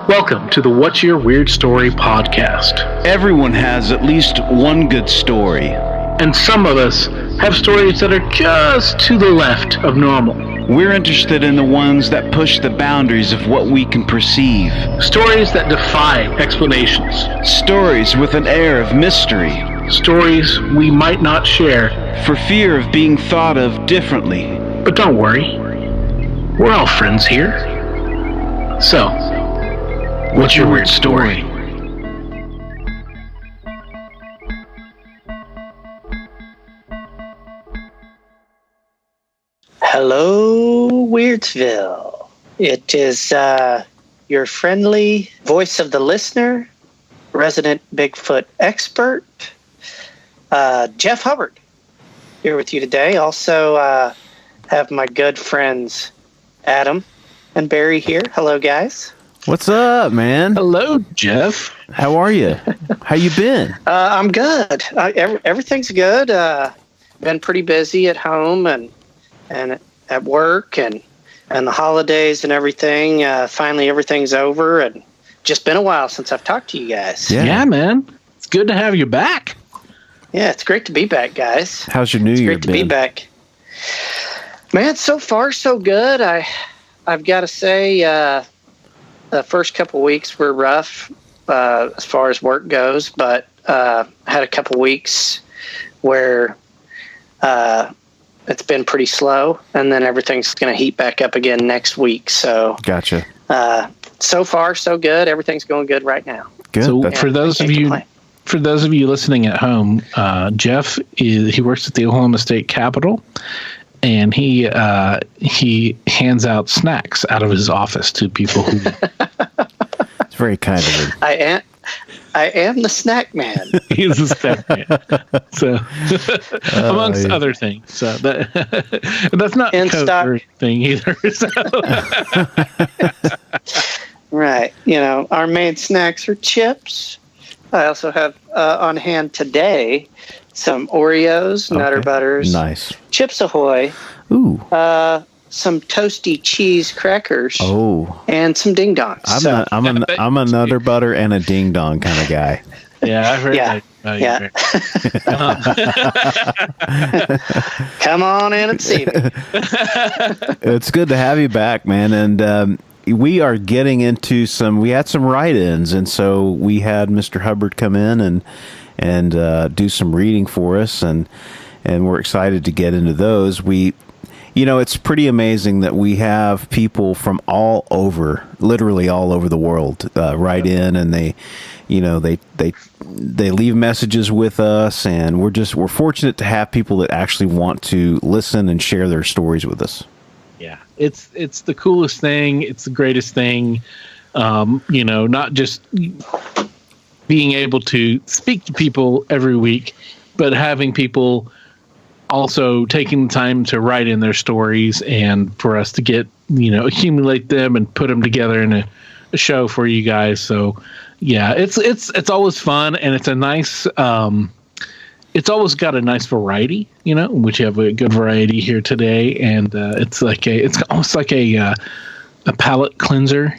Welcome to the What's Your Weird Story podcast. Everyone has at least one good story. And some of us have stories that are just to the left of normal. We're interested in the ones that push the boundaries of what we can perceive. Stories that defy explanations. Stories with an air of mystery. Stories we might not share for fear of being thought of differently. But don't worry, we're all friends here. So, what's your weird story? Hello, Weirdsville. It is your friendly voice of the listener, resident Bigfoot expert, Jeff Hubbard, here with you today. Also have my good friends Adam and Barry here. Hello, guys. What's up, man? Hello, Jeff. How are you? How you been? I'm good. Everything's good. Been pretty busy at home and at work and the holidays and everything. Finally, everything's over, and just been a while since I've talked to you guys. Yeah, man. It's good to have you back. Yeah, it's great to be back, guys. How's your New Year been? It's great to be back. Man, so far so good. I've got to say, the first couple weeks were rough as far as work goes, but had a couple weeks where it's been pretty slow, and then everything's going to heat back up again next week. So, gotcha. So far so good. Everything's going good right now. Good. So for those of you listening at home, Jeff he works at the Oklahoma State Capitol, and he hands out snacks out of his office to people who. It's very kind of him. I am the snack man. He's the snack man. So, amongst other things. So that's not in stock thing either. So. Right. Our main snacks are chips. I also have on hand today some Oreos, Nutter Butters, nice, Chips Ahoy, some toasty cheese crackers, and some Ding Dongs. I'm a Nutter Butter and a Ding Dong kind of guy. Yeah, I've heard that. Come on in and see me. It's good to have you back, man. And we are getting into we had some write-ins, and so we had Mr. Hubbard come in and do some reading for us, and we're excited to get into those. It's pretty amazing that we have people from literally all over the world write in, and they leave messages with us, and we're fortunate to have people that actually want to listen and share their stories with us. Yeah, it's the coolest thing. It's the greatest thing. Not just being able to speak to people every week, but having people also taking the time to write in their stories, and for us to get, accumulate them and put them together in a show for you guys. So yeah, it's always fun, and it's a nice, it's always got a nice variety, which you have a good variety here today. And it's almost like a palate cleanser,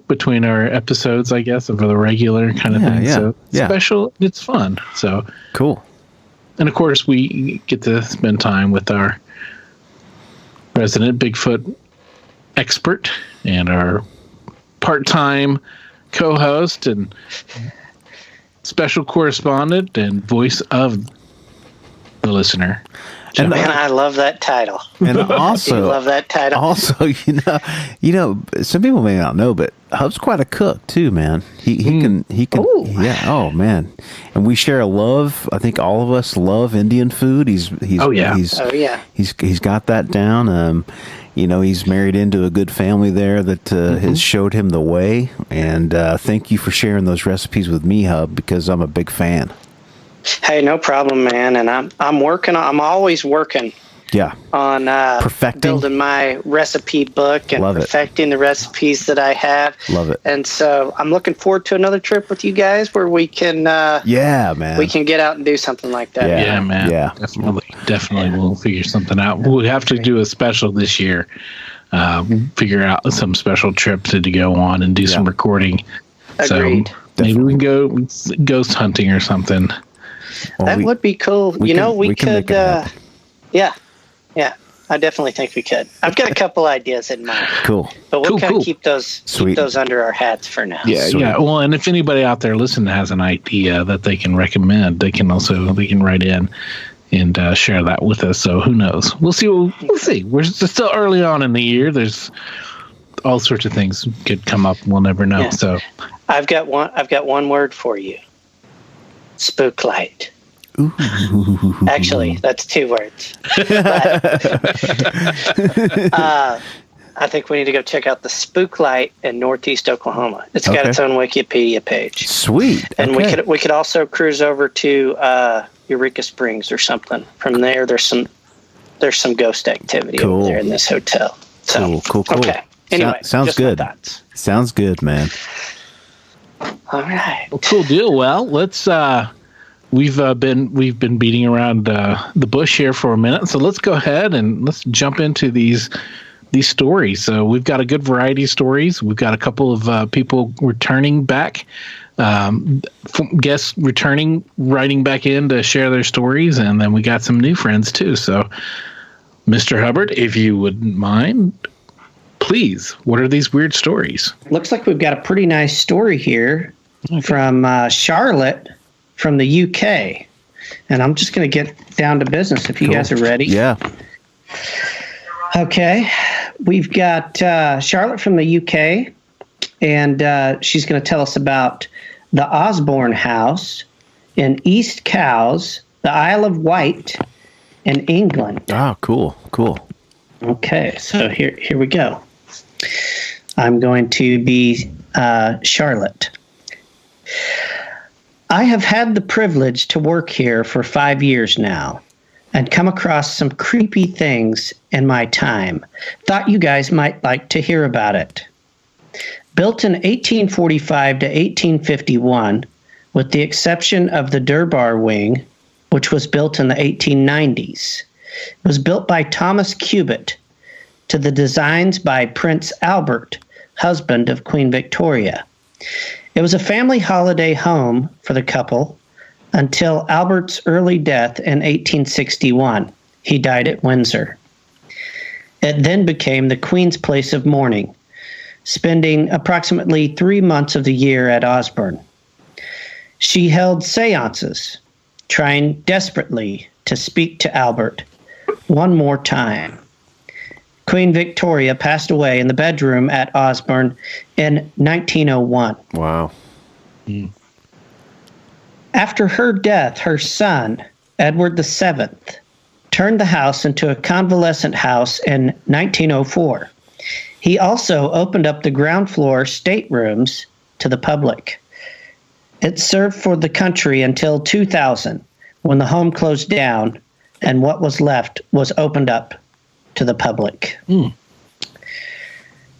between our episodes, I guess, of the regular kind of thing. Yeah, so special, it's fun. So cool. And of course, we get to spend time with our resident Bigfoot expert and our part-time co-host and special correspondent and voice of the listener. And I love that title. And also, you love that title. Also, some people may not know, but Hub's quite a cook too, man. He can. Ooh. Yeah. Oh man. And we share a love. I think all of us love Indian food. He's got that down. He's married into a good family there that has showed him the way. And thank you for sharing those recipes with me, Hub, because I'm a big fan. Hey, no problem, man. And I'm working. I'm always working. Yeah. On perfecting, building my recipe book and perfecting the recipes that I have. Love it. And so I'm looking forward to another trip with you guys where we can. Man. We can get out and do something like that. Yeah, man. Yeah. Definitely. We'll figure something out. We'll have to do a special this year. figure out some special trip to go on and do some recording. Agreed. So maybe we can go ghost hunting or something. Well, That would be cool. We can make could. it happen. Yeah. I definitely think we could. I've got a couple ideas in mind, Cool. but we'll kind Cool. of keep those under our hats for now. Yeah. Well, and if anybody out there listening has an idea that they can recommend, they can write in and share that with us. So who knows? We'll see. We'll see. We're still early on in the year. There's all sorts of things could come up. We'll never know. Yeah. So I've got one word for you. Spooklight. Actually, that's 2 words. I think we need to go check out the Spooklight in Northeast Oklahoma. It's got its own Wikipedia page. Sweet. And Okay. we could also cruise over to Eureka Springs or something. From there, there's some ghost activity over there in this hotel. So, Cool. Okay. Anyway, Sounds just my good. thoughts. Sounds good, man. All right. well, cool deal. Well, let's. We've been beating around the bush here for a minute, so let's go ahead and let's jump into these stories. So we've got a good variety of stories. We've got a couple of people returning back, guests returning, writing back in to share their stories, and then we got some new friends too. So, Mr. Hubbard, if you wouldn't mind, please, what are these weird stories? Looks like we've got a pretty nice story here from Charlotte from the UK. And I'm just going to get down to business if you guys are ready. Yeah. Okay. We've got Charlotte from the UK, and she's going to tell us about the Osborne House in East Cowes, the Isle of Wight in England. Oh, cool. Okay, so here we go. I'm going to be Charlotte. I have had the privilege to work here for 5 years now and come across some creepy things in my time. Thought you guys might like to hear about it. Built in 1845 to 1851, with the exception of the Durbar Wing, which was built in the 1890s. It was built by Thomas Cubitt to the designs by Prince Albert, husband of Queen Victoria. It was a family holiday home for the couple until Albert's early death in 1861. He died at Windsor. It then became the Queen's place of mourning, spending approximately 3 months of the year at Osborne. She held seances, trying desperately to speak to Albert one more time. Queen Victoria passed away in the bedroom at Osborne in 1901. Wow. After her death, her son, Edward VII, turned the house into a convalescent house in 1904. He also opened up the ground floor staterooms to the public. It served for the country until 2000, when the home closed down and what was left was opened up to the public.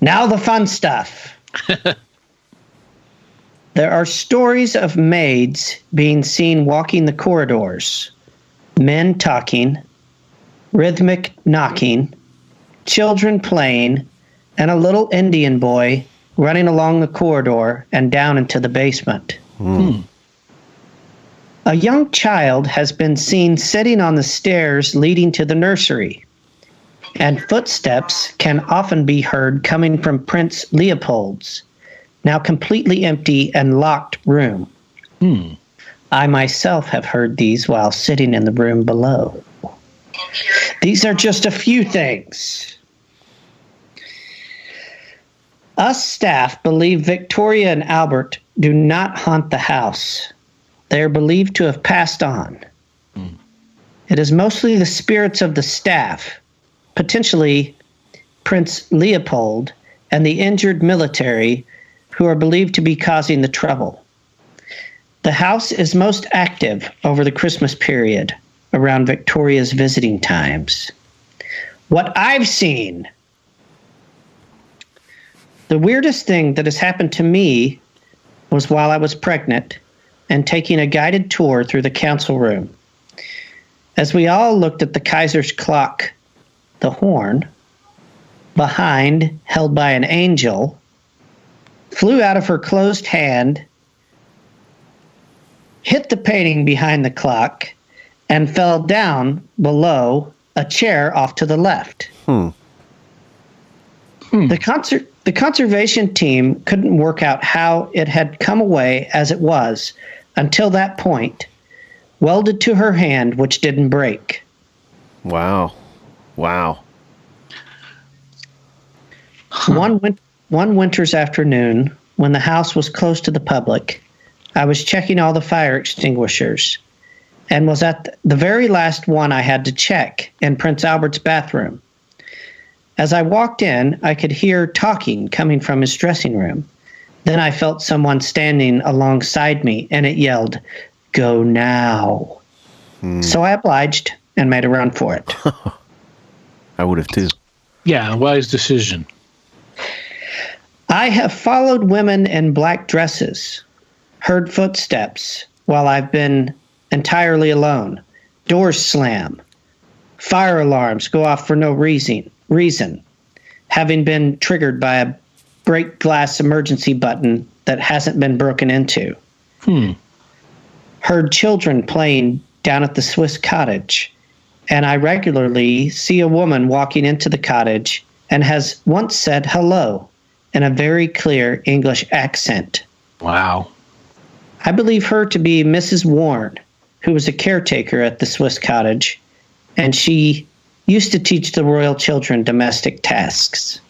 Now the fun stuff. There are stories of maids being seen walking the corridors, men talking, rhythmic knocking, children playing, and a little Indian boy running along the corridor and down into the basement. A young child has been seen sitting on the stairs leading to the nursery, and footsteps can often be heard coming from Prince Leopold's, now completely empty and locked room. I myself have heard these while sitting in the room below. These are just a few things. Us staff believe Victoria and Albert do not haunt the house. They are believed to have passed on. It is mostly the spirits of the staff, potentially Prince Leopold and the injured military, who are believed to be causing the trouble. The house is most active over the Christmas period, around Victoria's visiting times. What I've seen, the weirdest thing that has happened to me was while I was pregnant and taking a guided tour through the council room. As we all looked at the Kaiser's clock, the horn, behind, held by an angel, flew out of her closed hand, hit the painting behind the clock, and fell down below a chair off to the left. The conservation team couldn't work out how it had come away as it was until that point, welded to her hand, which didn't break. Wow. One winter's afternoon, when the house was closed to the public, I was checking all the fire extinguishers and was at the very last one I had to check in Prince Albert's bathroom. As I walked in, I could hear talking coming from his dressing room. Then I felt someone standing alongside me, and it yelled, "Go now." So I obliged and made a run for it. I would have too. Yeah, wise decision. I have followed women in black dresses, heard footsteps while I've been entirely alone, doors slam, fire alarms go off for no reason, having been triggered by a break glass emergency button that hasn't been broken into. Heard children playing down at the Swiss cottage, and I regularly see a woman walking into the cottage and has once said hello in a very clear English accent. Wow. I believe her to be Mrs. Warren, who was a caretaker at the Swiss cottage, and she used to teach the royal children domestic tasks.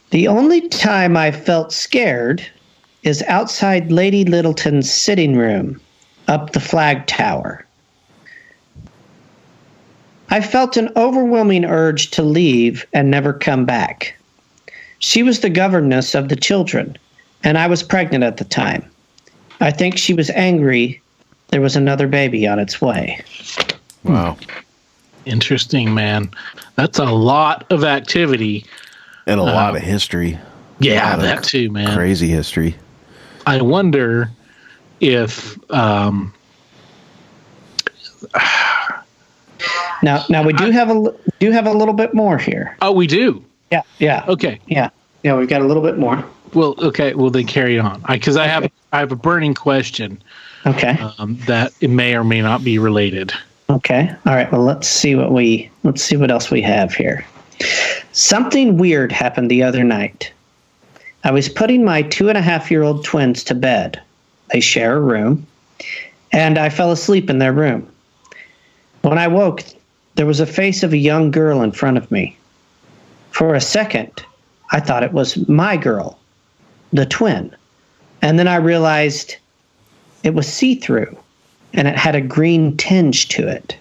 The only time I felt scared is outside Lady Littleton's sitting room up the flag tower. I felt an overwhelming urge to leave and never come back. She was the governess of the children, and I was pregnant at the time. I think she was angry there was another baby on its way. Wow. Interesting, man. That's a lot of activity. And a lot of history. Yeah, that too, man. Crazy history. I wonder if Now we do have a little bit more here. oh, we do. Yeah. Okay. Yeah, we've got a little bit more. Well, okay. Well, then carry on. Because I have a burning question Okay. that it may or may not be related. Okay. All right. Well, let's see what else we have here. Something weird happened the other night. I was putting my 2.5-year-old twins to bed. They share a room, and I fell asleep in their room. When I woke, there was a face of a young girl in front of me. For a second, I thought it was my girl, the twin. And then I realized it was see-through, and it had a green tinge to it.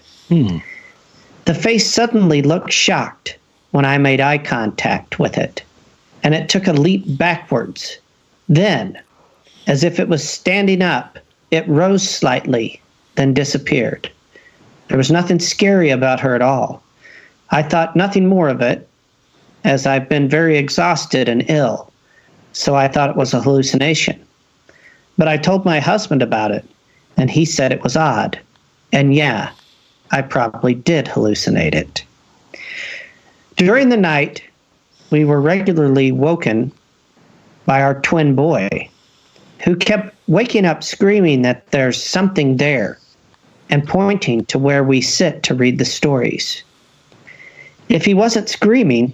The face suddenly looked shocked when I made eye contact with it, and it took a leap backwards. Then, as if it was standing up, it rose slightly, then disappeared. There was nothing scary about her at all. I thought nothing more of it, as I've been very exhausted and ill, so I thought it was a hallucination. But I told my husband about it, and he said it was odd. And yeah, I probably did hallucinate it. During the night, we were regularly woken by our twin boy, who kept waking up screaming that there's something there and pointing to where we sit to read the stories. If he wasn't screaming,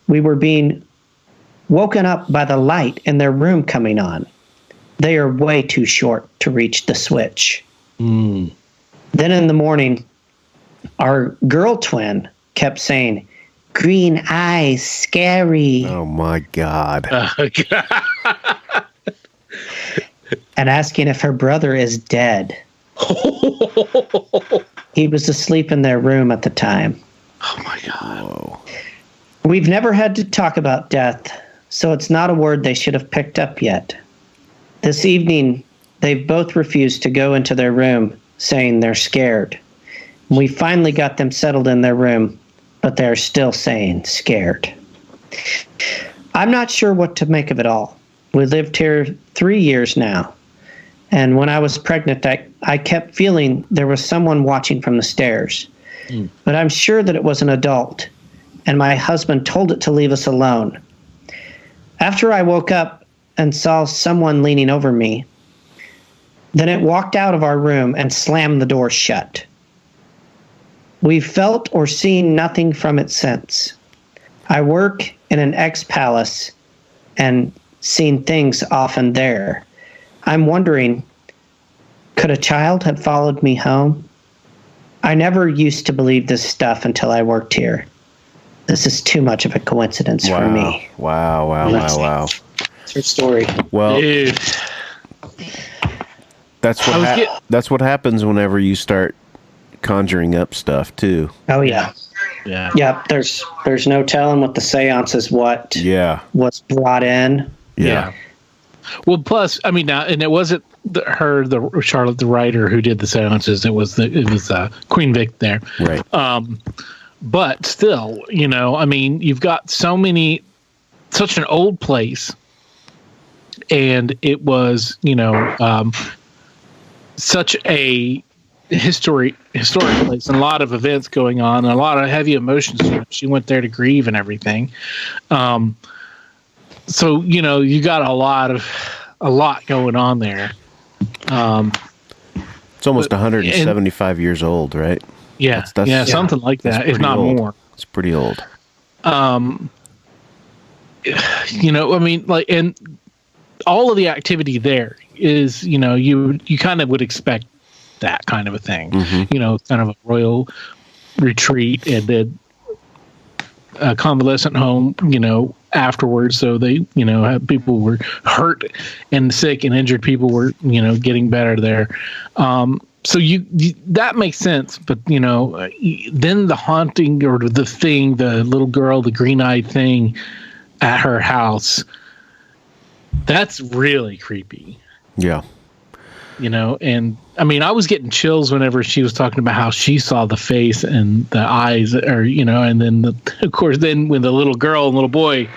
we were being woken up by the light in their room coming on. They are way too short to reach the switch. Then in the morning, our girl twin kept saying, "Green eyes, scary." Oh my God. And asking if her brother is dead. He was asleep in their room at the time. Oh my God. Whoa. We've never had to talk about death, so it's not a word they should have picked up yet. This evening, they've both refused to go into their room, saying they're scared. We finally got them settled in their room, but they're still saying scared. I'm not sure what to make of it all. We lived here 3 years now, and when I was pregnant, I kept feeling there was someone watching from the stairs. but I'm sure that it was an adult, and my husband told it to leave us alone. After I woke up and saw someone leaning over me, then it walked out of our room and slammed the door shut. We've felt or seen nothing from it since. I work in an ex-palace and seen things often there. I'm wondering, could a child have followed me home? I never used to believe this stuff until I worked here. This is too much of a coincidence for me. Wow. It's her story. Well, Dude. that's what happens whenever you start conjuring up stuff too. Oh yeah. Yeah. Yep. There's no telling what the seance is. What's brought in. Yeah. Well, plus, I mean, now, and it wasn't Charlotte, the writer, who did the seances. It was Queen Vic there. Right. But still, I mean, you've got such an old place, and it was, such a historic place, and a lot of events going on, and a lot of heavy emotions. She went there to grieve and everything. So you got a lot going on there. It's almost 175 years old, right? Yeah, something like that, if not old. more. It's pretty old. I mean, like, and all of the activity there is, you kind of would expect that kind of a thing. Mm-hmm. Kind of a royal retreat, and then a convalescent home, afterwards. So they, have people were hurt and sick and injured people were, getting better there. So that makes sense. But, then the haunting or the little girl, the green-eyed thing at her house, that's really creepy. Yeah. And I mean, I was getting chills whenever she was talking about how she saw the face and the eyes, or, and then of course, then when the little girl and little boy,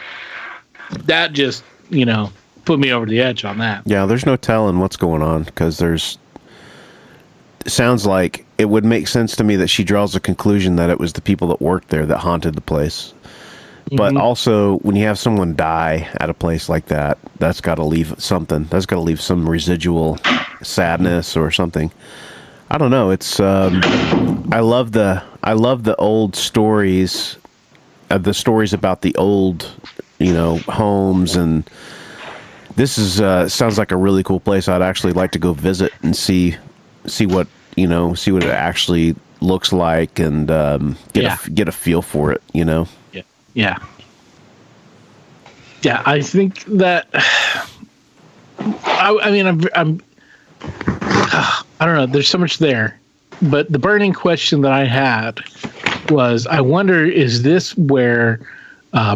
that just, put me over the edge on that. Yeah. There's no telling what's going on, because it sounds like it would make sense to me that she draws a conclusion that it was the people that worked there that haunted the place. But also, when you have someone die at a place like that, that's got to leave something. That's got to leave some residual sadness or something. I don't know. It's I love the old stories, the stories about the old, homes, and this is sounds like a really cool place. I'd actually like to go visit and see what it actually looks like, and get a feel for it. Yeah. I think that. I mean, I'm. I don't know. There's so much there, but the burning question that I had was: I wonder, is this where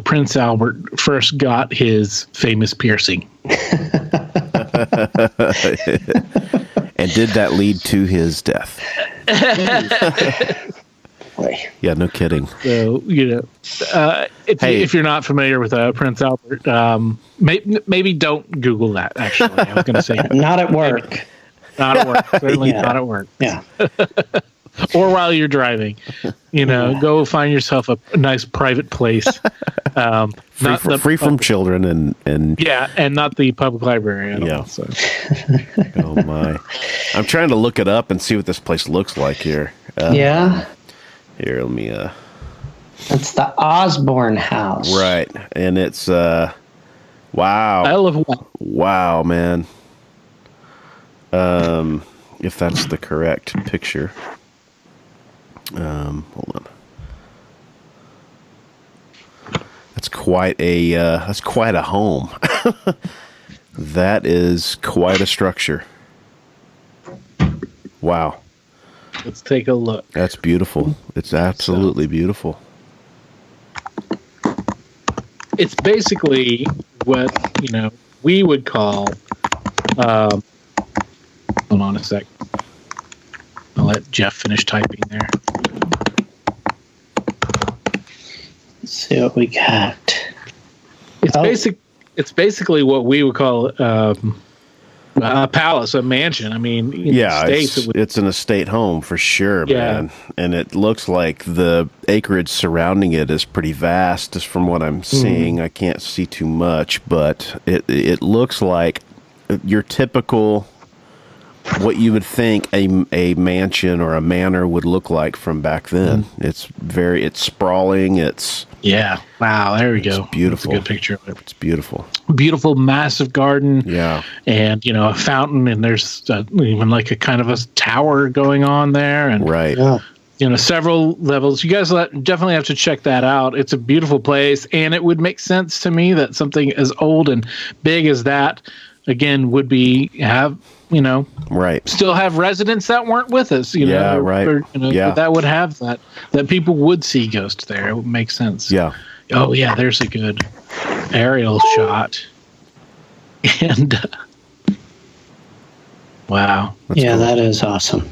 Prince Albert first got his famous piercing? And did that lead to his death? Yeah, no kidding. So, if you're not familiar with Prince Albert, maybe don't Google that, actually. I was going to say. Not at work. Not at work. Certainly not at work. Yeah. Or while you're driving. Go find yourself a nice private place. Free from children and yeah, and not the public library at all. So. Oh, my. I'm trying to look it up and see what this place looks like here. Yeah. Here, let me. It's the Osborne House. Right, and it's wow. Isle of Wight. Wow, man. If that's the correct picture. Hold on. That's quite a home. That is quite a structure. Wow. Let's take a look. That's beautiful. It's absolutely beautiful. It's basically what, we would call, hold on a sec. I'll let Jeff finish typing there. Let's see what we got. It's basically what we would call A palace, a mansion. I mean, Yeah, states, it's an estate home for sure, Yeah. man. And it looks like the acreage surrounding it is pretty vast, just from what I'm seeing. I can't see too much, but it looks like your typical, what you would think a mansion or a manor would look like from back then. It's sprawling. It's yeah. Wow, there we go. beautiful. That's a good picture of it. It's beautiful. Beautiful, massive garden. Yeah. And a fountain, and there's even like a kind of a tower going on there, and Right. several levels. You guys definitely have to check that out. It's a beautiful place, and it would make sense to me that something as old and big as that, again, would Right. still have residents that weren't with us. Yeah, right. Yeah. That would have that people would see ghosts there. It would make sense. Yeah. Oh yeah, there's a good aerial shot. And wow. Yeah, that is awesome.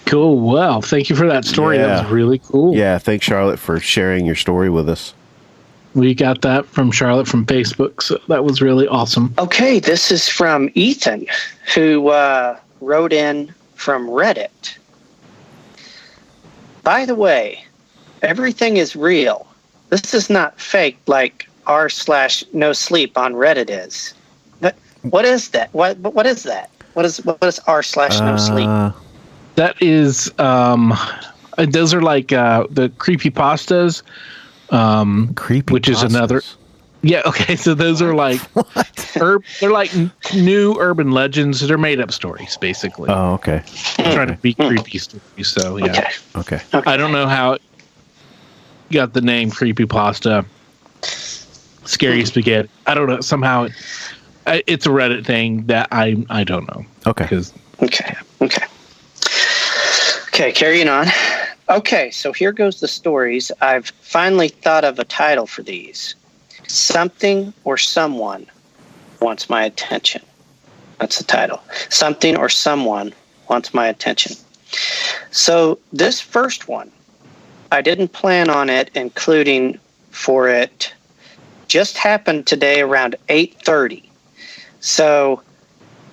Cool. Well, thank you for that story. Yeah. That was really cool. Yeah. Thanks, Charlotte, for sharing your story with us. We got that from Charlotte from Facebook, so that was really awesome. Okay, this is from Ethan, who wrote in from Reddit. By the way, everything is real. This is not fake like r/no sleep on Reddit is. But what is that? What is that? What is r/no sleep? That is those are like the creepypastas. Creepy. Which is another. Yeah. Okay. So those are like they're like new urban legends. They're made up stories, basically. Oh, okay. Trying to be creepy stories. So yeah. Okay. Okay. I don't know how it got the name creepypasta. Scary spaghetti. I don't know. Somehow it's a Reddit thing that I don't know. Okay. Okay, carrying on. Okay, so here goes the stories. I've finally thought of a title for these. Something or Someone Wants My Attention. That's the title. Something or Someone Wants My Attention. So this first one, I didn't plan on it including for it. Just happened today around 8:30. So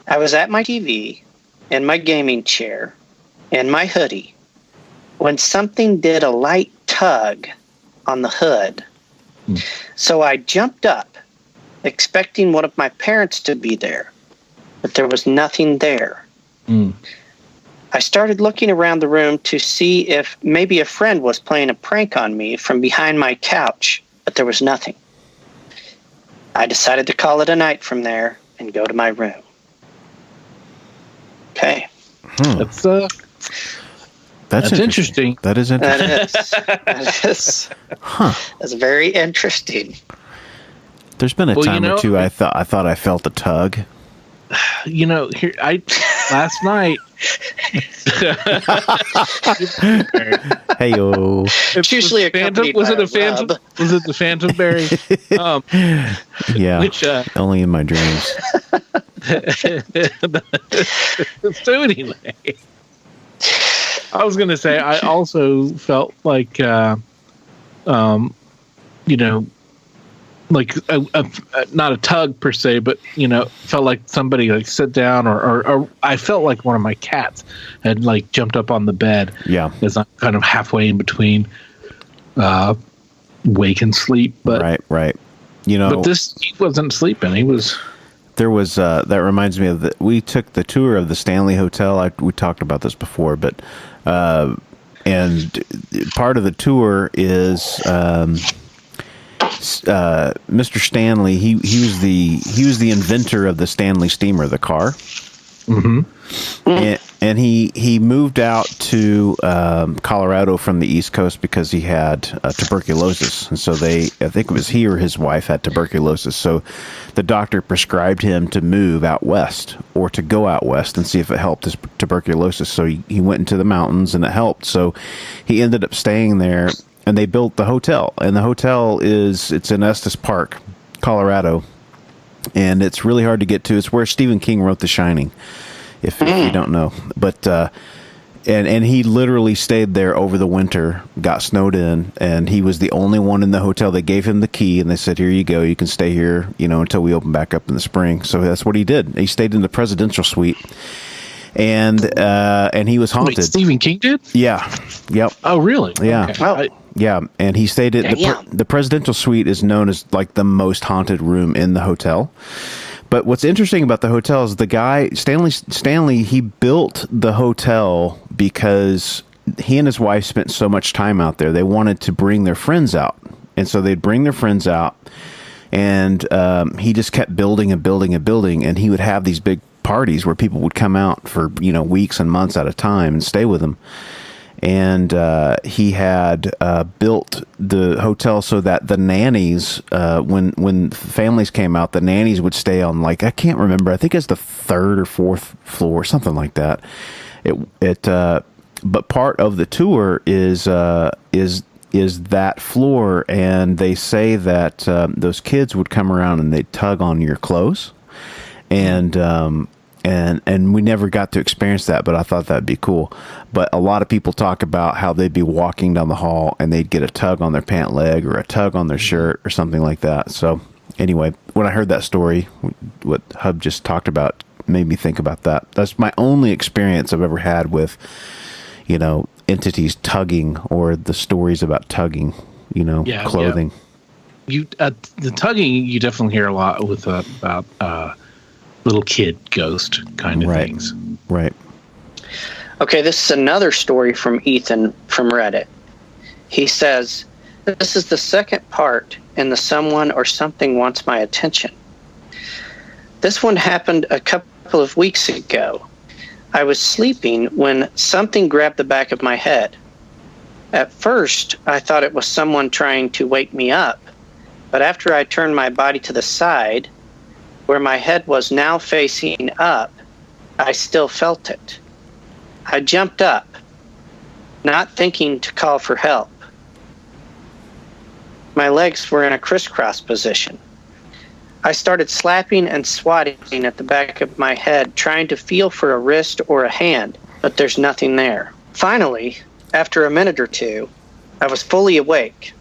I was at my TV, in my gaming chair, in my hoodie, when something did a light tug on the hood. So I jumped up, expecting one of my parents to be there, but there was nothing there. I started looking around the room to see if maybe a friend was playing a prank on me from behind my couch, but there was nothing. I decided to call it a night from there and go to my room. Okay. That's interesting. That is interesting. That is. That's very interesting. There's been a time or two I thought I felt a tug. Here last night. Hey yo. It's usually accompanied by a phantom? rub. Was it the phantom berry? Yeah. Which only in my dreams. so anyway. I was going to say, I also felt like, like not a tug per se, but, felt like somebody like sit down or I felt like one of my cats had like jumped up on the bed. Yeah. As I'm kind of halfway in between wake and sleep. But, Right. But he wasn't sleeping. He was... There was that reminds me of we took the tour of the Stanley Hotel. We talked about this before, but and part of the tour is Mr. Stanley. He was the inventor of the Stanley steamer, the car. And he moved out to Colorado from the East Coast because he had tuberculosis, and so I think it was he or his wife had tuberculosis. So the doctor prescribed him to move out west or to go out west and see if it helped his tuberculosis. So he went into the mountains and it helped. So he ended up staying there, and they built the hotel. And the hotel it's in Estes Park, Colorado, and it's really hard to get to. It's where Stephen King wrote The Shining. If you don't know, but And he literally stayed there over the winter, got snowed in, and he was the only one in the hotel. They gave him the key, and they said, "Here you go. You can stay here, until we open back up in the spring." So that's what he did. He stayed in the presidential suite, and he was haunted. Wait, Stephen King did? Yeah. Yep. Oh, really? Yeah. Okay. Yeah, and he stayed at the presidential suite is known as like the most haunted room in the hotel. But what's interesting about the hotel is the guy, Stanley, he built the hotel because he and his wife spent so much time out there. They wanted to bring their friends out. And so they'd bring their friends out, and he just kept building and building and building. And he would have these big parties where people would come out for, weeks and months at a time and stay with him. And he had built the hotel so that the nannies, when families came out, the nannies would stay on, like, I can't remember. I think it's the third or fourth floor, something like that. But part of the tour is that floor, and they say that those kids would come around and they'd tug on your clothes, and we never got to experience that, but I thought that'd be cool. But a lot of people talk about how they'd be walking down the hall and they'd get a tug on their pant leg or a tug on their shirt or something like that. So anyway, when I heard that story, what Hub just talked about made me think about that. That's my only experience I've ever had with, entities tugging, or the stories about tugging, clothing. Yeah. The tugging, you definitely hear a lot with about little kid ghost kind of things. Right. Okay, this is another story from Ethan from Reddit. He says, "This is the second part in the someone or something wants my attention. This one happened a couple of weeks ago. I was sleeping when something grabbed the back of my head. At first, I thought it was someone trying to wake me up, but after I turned my body to the side, where my head was now facing up, I still felt it. I jumped up, not thinking to call for help. My legs were in a crisscross position. I started slapping and swatting at the back of my head, trying to feel for a wrist or a hand, but there's nothing there. Finally, after a minute or two, I was fully awake.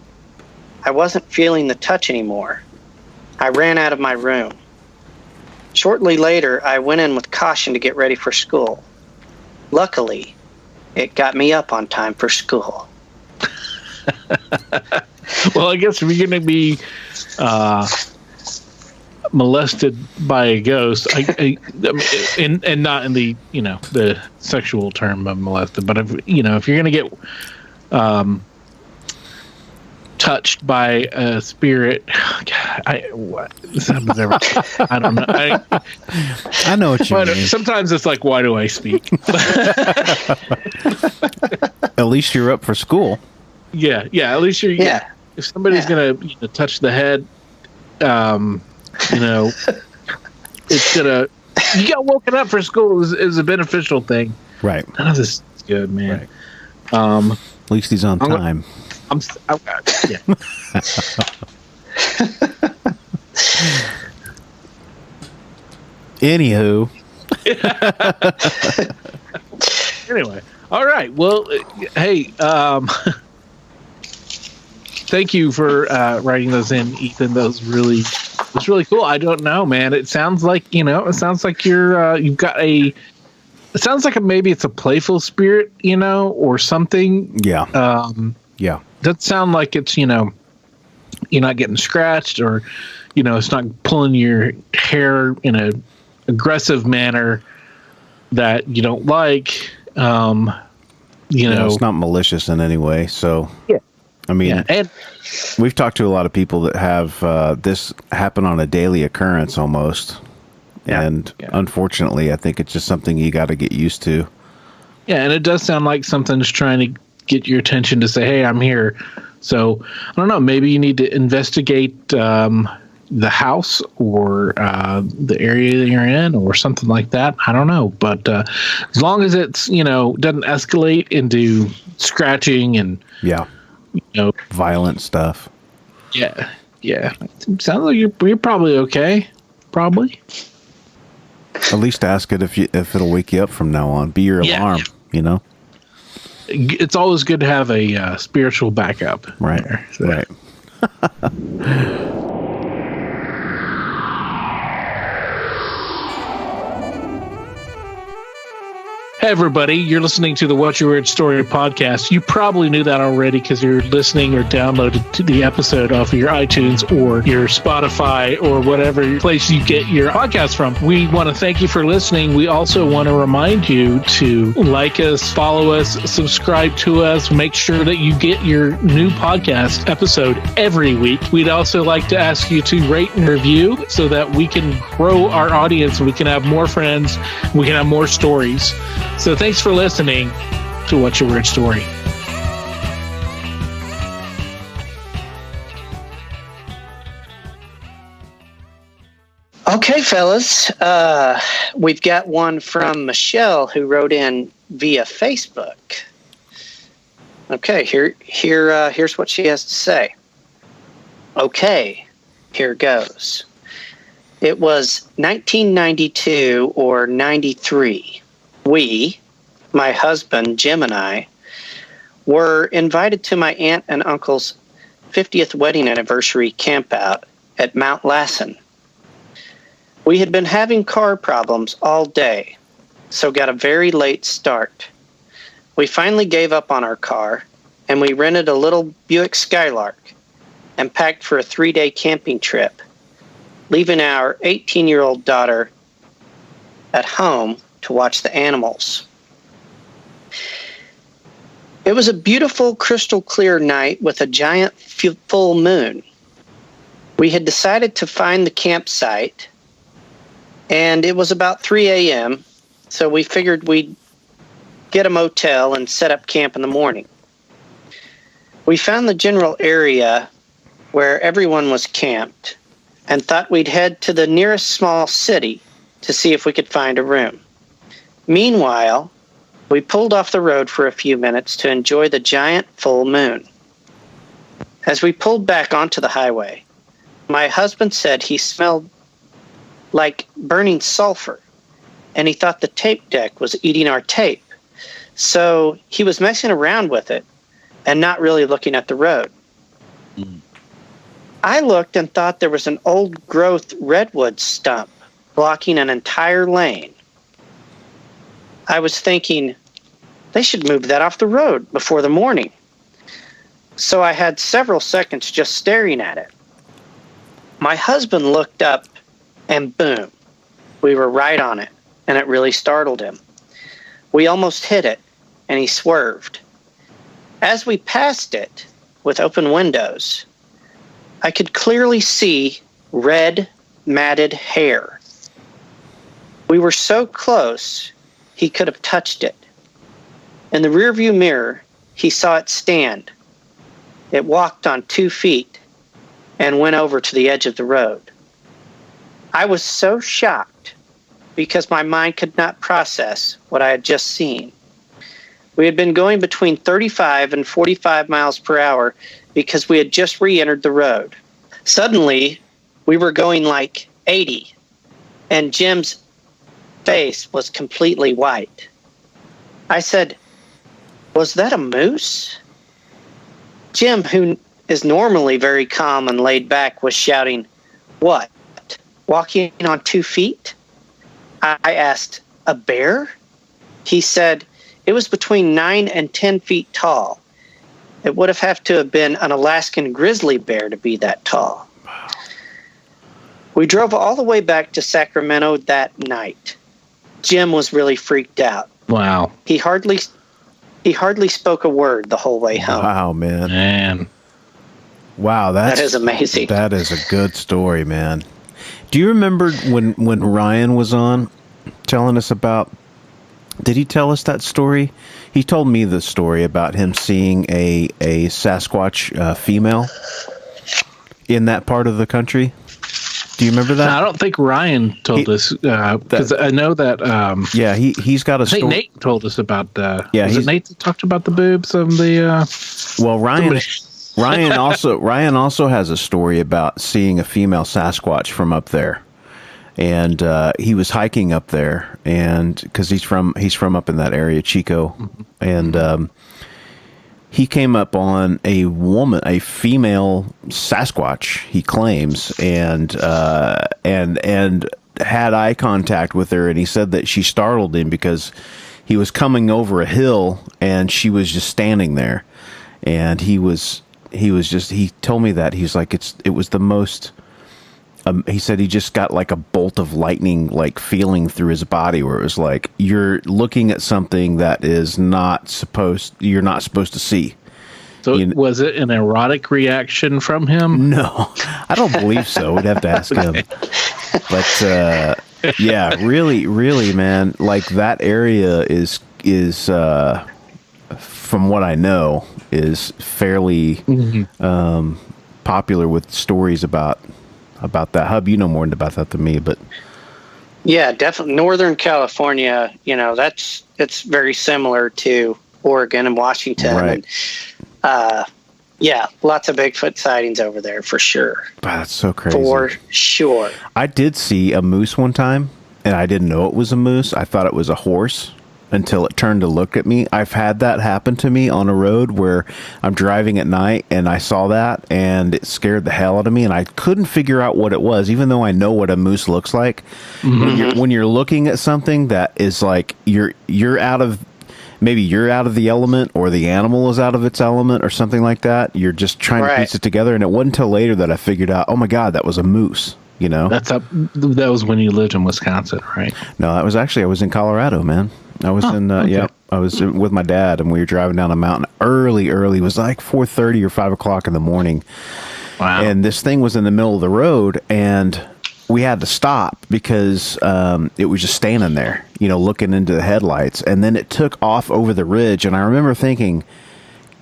I wasn't feeling the touch anymore. I ran out of my room. Shortly later, I went in with caution to get ready for school. Luckily, it got me up on time for school." Well, I guess if you're going to be molested by a ghost, and not in the the sexual term of molested, but if if you're going to get touched by a spirit, this happens every time. I don't know. I know what you mean. Sometimes it's like, why do I speak? At least you're up for school. Yeah. At least you're. Yeah. If somebody's gonna touch the head, it's gonna. You got woken up for school is a beneficial thing. Right. None of this is good, man. Right. At least he's on time. Yeah. Anywho. Anyway, all right. Well, hey, thank you for writing those in, Ethan. That's really cool. I don't know, man. It sounds like you're you've got a. It sounds like maybe it's a playful spirit, or something. Yeah. Yeah. Doesn't sound like it's you're not getting scratched, or it's not pulling your hair in a aggressive manner that you don't like. It's not malicious in any way. So yeah, I mean, and we've talked to a lot of people that have this happen on a daily occurrence almost. Yeah. And unfortunately, I think it's just something you got to get used to. Yeah, and it does sound like something's trying to get your attention to say, "Hey, I'm here." So I don't know. Maybe you need to investigate the house or the area that you're in, or something like that. I don't know, but as long as it's doesn't escalate into scratching and violent stuff. Yeah. It sounds like you're probably okay. Probably. At least ask it if it'll wake you up from now on. Be your alarm. it's always good to have a spiritual backup. Right. There, so. Right. Hey everybody, you're listening to the What's Your Weird Story podcast. You probably knew that already because you're listening or downloaded to the episode off of your iTunes or your Spotify or whatever place you get your podcast from. We want to thank you for listening. We also want to remind you to like us, follow us, subscribe to us, make sure that you get your new podcast episode every week. We'd also like to ask you to rate and review so that we can grow our audience, we can have more friends, we can have more stories. So thanks for listening to What's Your Weird Story. Okay, fellas. We've got one from Michelle who wrote in via Facebook. Okay, here's what she has to say. Okay, here goes. It was 1992 or 93. We, my husband, Jim, and I, were invited to my aunt and uncle's 50th wedding anniversary campout at Mount Lassen. We had been having car problems all day, so got a very late start. We finally gave up on our car, and we rented a little Buick Skylark and packed for a 3-day camping trip, leaving our 18-year-old daughter at home to watch the animals. It was a beautiful, crystal clear night with a giant full moon. We had decided to find the campsite, and it was about 3 a.m., so we figured we'd get a motel and set up camp in the morning. We found the general area where everyone was camped and thought we'd head to the nearest small city to see if we could find a room. Meanwhile, we pulled off the road for a few minutes to enjoy the giant full moon. As we pulled back onto the highway, my husband said he smelled like burning sulfur, and he thought the tape deck was eating our tape. So he was messing around with it and not really looking at the road. I looked and thought there was an old growth redwood stump blocking an entire lane. I was thinking, they should move that off the road before the morning. So I had several seconds just staring at it. My husband looked up and boom, we were right on it, and it really startled him. We almost hit it, and he swerved. As we passed it, with open windows, I could clearly see red, matted hair. We were so close, he could have touched it. In the rearview mirror, he saw it stand. It walked on 2 feet and went over to the edge of the road. I was so shocked because my mind could not process what I had just seen. We had been going between 35 and 45 miles per hour because we had just re-entered the road. Suddenly, we were going like 80, and Jim's face was completely white. I said, "Was that a moose?" Jim, who is normally very calm and laid back, was shouting, "What? Walking on 2 feet?" I asked, "A bear?" He said, "It was between 9 and 10 feet tall. It would have to have been an Alaskan grizzly bear to be that tall." We drove all the way back to Sacramento that night. Jim was really freaked out. Wow. He hardly spoke a word the whole way home. Wow, man. Man. Wow, That is amazing. That is a good story, man. Do you remember when Ryan was on telling us about, did he tell us that story? He told me the story about him seeing a Sasquatch female in that part of the country. Do you remember that? No, I don't think Ryan told us because I know that. Yeah, he's got a I think story. Nate told us about. Yeah, was it Nate that talked about the boobs on the? Well, Ryan also has a story about seeing a female Sasquatch from up there, and he was hiking up there, and because he's from up in that area, Chico, and he came up on a female Sasquatch, he claims, and had eye contact with her, and he said that she startled him because he was coming over a hill and she was just standing there, and he told me that he's like it was the most. He said he just got like a bolt of lightning, like feeling through his body, where it was like you're looking at something that you're not supposed to see. So was it an erotic reaction from him? No, I don't believe so. We'd have to ask him. But yeah, really, really, man, like that area is from what I know, is fairly popular with stories about that. Hub, you know more about that than me, but yeah, definitely Northern California. It's very similar to Oregon and Washington. Right. And, yeah, lots of Bigfoot sightings over there for sure. Wow, that's so crazy. For sure. I did see a moose one time, and I didn't know it was a moose. I thought it was a horse until it turned to look at me. I've had that happen to me on a road where I'm driving at night, and I saw that, and it scared the hell out of me, and I couldn't figure out what it was, even though I know what a moose looks like. Mm-hmm. When you're looking at something that is like you're out of the element, or the animal is out of its element, or something like that. You're just trying to piece it together, and it wasn't until later that I figured out, oh my God, that was a moose. That was when you lived in Wisconsin, right? No, I was in Colorado, man. I was I was with my dad, and we were driving down a mountain early. It was like 4:30 or 5 o'clock in the morning. Wow. And this thing was in the middle of the road, and we had to stop because it was just standing there, looking into the headlights. And then it took off over the ridge, and I remember thinking,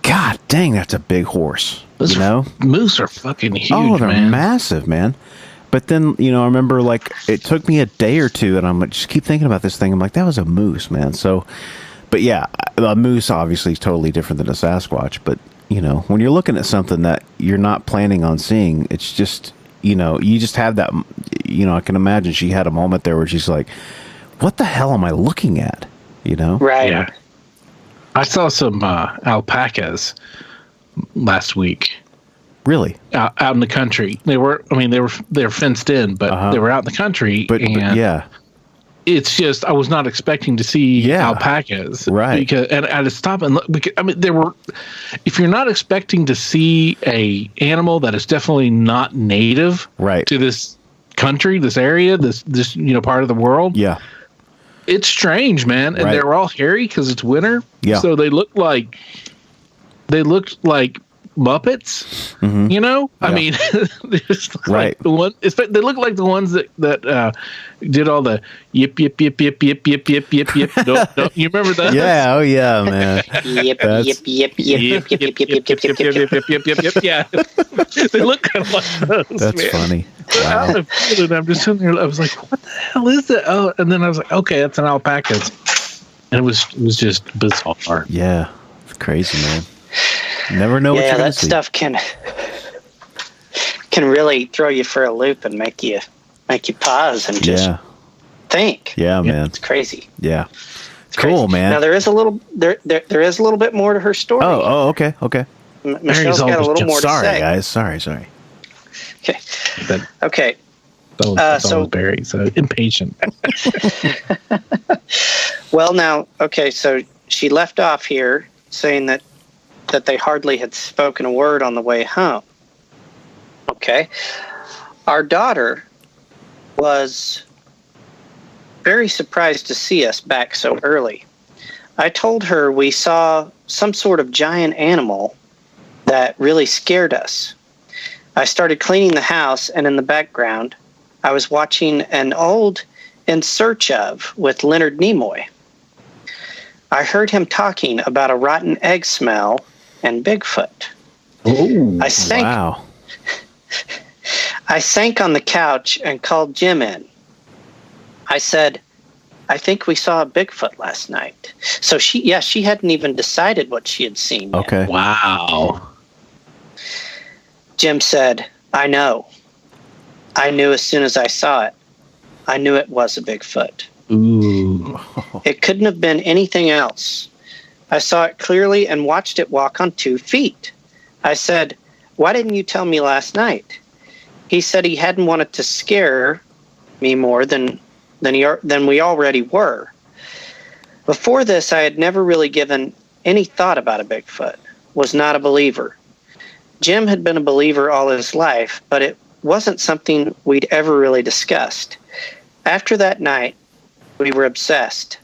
God dang, that's a big horse. Moose are fucking huge, oh, they're man. massive, man. But then, I remember, like, it took me a day or two, and I'm like, just keep thinking about this thing. I'm like, that was a moose, man. So, but yeah, a moose obviously is totally different than a Sasquatch. But, when you're looking at something that you're not planning on seeing, it's just, you just have that, I can imagine she had a moment there where she's like, what the hell am I looking at? Right. Yeah. I saw some alpacas last week. Really? Out in the country. They were fenced in, but they were out in the country. But yeah. It's just, I was not expecting to see alpacas. Right. And I had to stop and look, because, if you're not expecting to see a animal that is definitely not native to this country, this area, this part of the world. Yeah. It's strange, man. And they're all hairy because it's winter. Yeah. So they looked like Muppets, Yeah. I mean, like the one. They look like the ones that did all the yip yip yip yip yip yip yip yip yip. You remember that? Yeah. Oh yeah, man. Yip yip yip yip yip yip yip yip yip yip yip yip yip yip. Yeah, they look kind of like those. That's funny. Wow. I'm just sitting there. I was like, "What the hell is that?" Oh, and then I was like, "Okay, that's an alpaca." And it was just bizarre. Yeah, it's crazy, man. Never know what you're that see. Stuff can really throw you for a loop and make you pause and just think. Yeah, man. It's crazy. Yeah. It's cool, crazy. man. Now there is a little bit more to her story. Oh, okay. Michelle's got a little more to say. Sorry, guys. Sorry. Okay. Okay. So Barry, so impatient. Well, now, okay, so she left off here saying that they hardly had spoken a word on the way home. Okay. Our daughter was very surprised to see us back so early. I told her we saw some sort of giant animal that really scared us. I started cleaning the house, and in the background, I was watching an old In Search Of with Leonard Nimoy. I heard him talking about a rotten egg smell and Bigfoot. Ooh, I sank. Wow. I sank on the couch and called Jim in. I said, I think we saw a Bigfoot last night. So she hadn't even decided what she had seen yet. Okay. Wow. Jim said, I know. I knew as soon as I saw it. I knew it was a Bigfoot. Ooh. It couldn't have been anything else. I saw it clearly and watched it walk on 2 feet. I said, "Why didn't you tell me last night?" He said he hadn't wanted to scare me more than we already were. Before this, I had never really given any thought about a Bigfoot, was not a believer. Jim had been a believer all his life, but it wasn't something we'd ever really discussed. After that night, we were obsessed.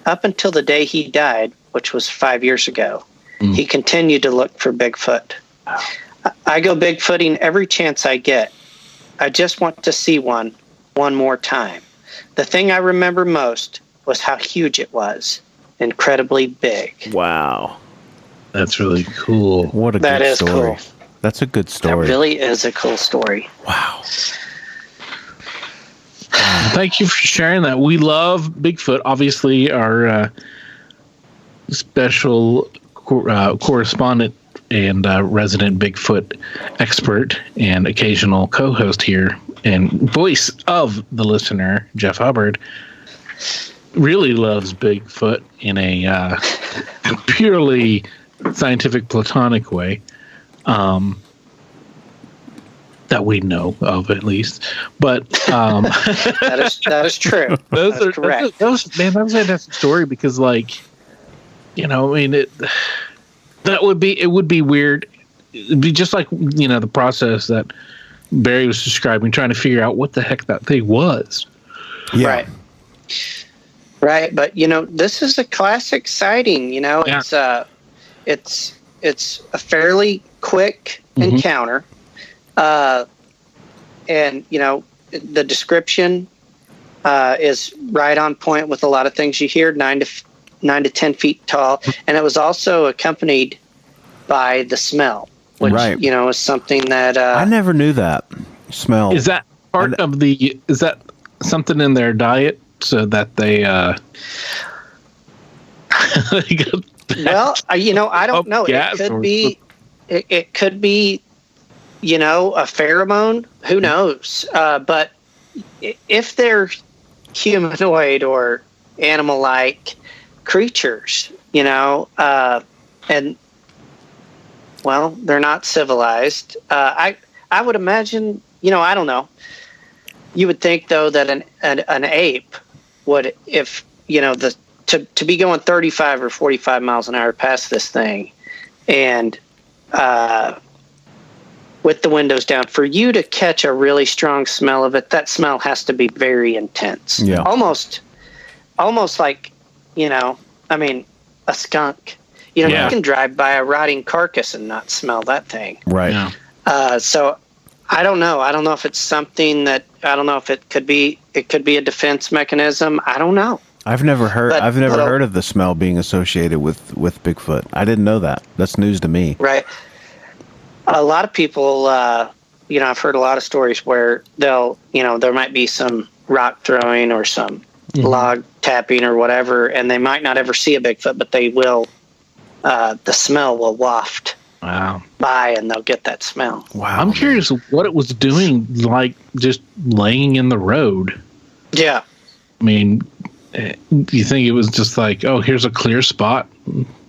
Up until the day he died, which was 5 years ago, he continued to look for Bigfoot. I go Bigfooting every chance I get. I just want to see one more time. The thing I remember most was how huge it was. Incredibly big. Wow. That's really cool. What a That good is story. cool. That's a good That story. really is a cool story. Wow. Thank you for sharing that. We love Bigfoot. Obviously, our special correspondent and resident Bigfoot expert and occasional co-host here and voice of the listener, Jeff Hubbard, really loves Bigfoot in a purely scientific, platonic way. That we know of, at least. But That is true. those That's are correct. that was a fantastic story because, like, you know, I mean, it would be weird. It'd be just like, you know, the process that Barry was describing, trying to figure out what the heck that thing was. Yeah. Right. But, you know, this is a classic sighting. You know, Yeah. it's a fairly quick encounter. And, you know, the description is right on point with a lot of things you hear, 9 to 10 feet tall. And it was also accompanied by the smell, which, you know, is something that... I never knew that. Smell. Is that part of the... Is that something in their diet so that they... well, you know, I don't know. It could be... It could be, you know, a pheromone. Who knows? But if they're humanoid or animal-like creatures, you know, and, well, they're not civilized. I would imagine, you know, I don't know. You would think, though, that an ape would, if, you know, to be going 35 or 45 miles an hour past this thing and with the windows down, for you to catch a really strong smell of it, that smell has to be very intense. Yeah. Almost like, you know, I mean, a skunk. You know, you can drive by a rotting carcass and not smell that thing. Right. Yeah. So I don't know. I don't know if it's something that, I don't know if it could be a defense mechanism. I don't know. I've never heard of the smell being associated with Bigfoot. I didn't know that. That's news to me. Right. A lot of people, you know, I've heard a lot of stories where they'll, you know, there might be some rock throwing or some log tapping or whatever, and they might not ever see a Bigfoot, but they will, the smell will waft by and they'll get that smell. Wow. I'm curious what it was doing, like just laying in the road. Yeah. I mean, do you think it was just like, oh, here's a clear spot,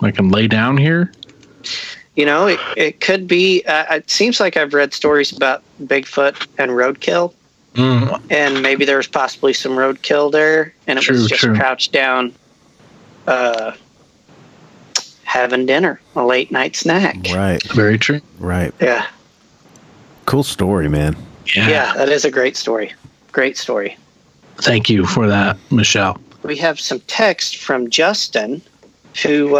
I can lay down here? You know, it could be. It seems like I've read stories about Bigfoot and roadkill, and maybe there was possibly some roadkill there, and it was just crouched down, having dinner, a late night snack. Right. Very true. Right. Yeah. Cool story, man. Yeah, that is a great story. Great story. Thank you for that, Michelle. We have some text from Justin, who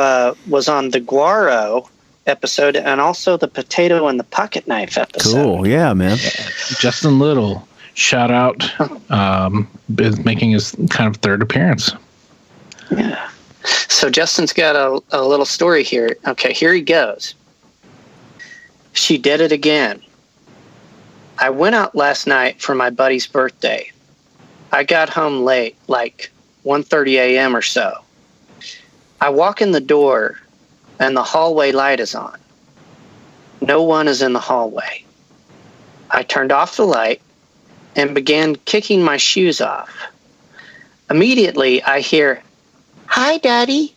was on the Guaro episode and also the potato and the pocket knife episode. Cool. Yeah, man. Justin Little, shout out, is making his kind of third appearance. Yeah. So Justin's got a little story here. Okay, here he goes. She did it again. I went out last night for my buddy's birthday. I got home late, like 1:30 a.m. or so. I walk in the door and the hallway light is on. No one is in the hallway. I turned off the light and began kicking my shoes off. Immediately, I hear, "Hi, Daddy."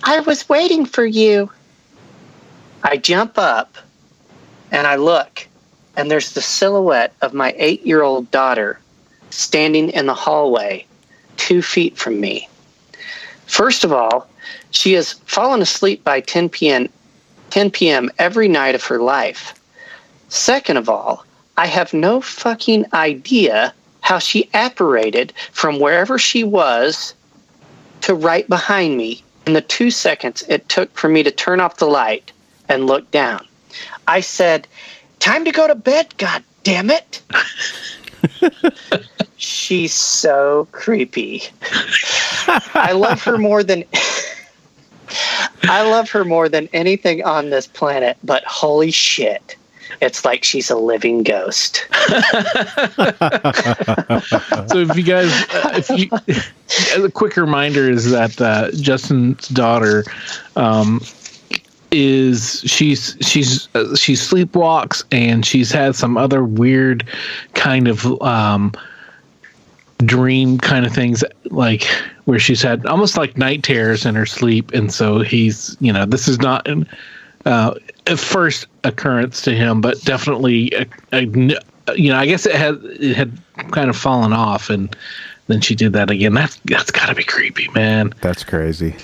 I was waiting for you. I jump up and I look, and there's the silhouette of my 8-year-old daughter standing in the hallway 2 feet from me. First of all, she has fallen asleep by 10 p.m. every night of her life. Second of all, I have no fucking idea how she apparated from wherever she was to right behind me in the 2 seconds it took for me to turn off the light and look down. I said, "Time to go to bed, god damn it." She's so creepy. I love her more than anything on this planet, but holy shit. It's like she's a living ghost. So if you guys, a quick reminder is that Justin's daughter she sleepwalks, and she's had some other weird kind of dream kind of things, like where she's had almost like night terrors in her sleep, and so he's, this is not a first occurrence to him, but definitely I guess it had kind of fallen off, and then she did that again. That's got to be creepy, man. That's crazy.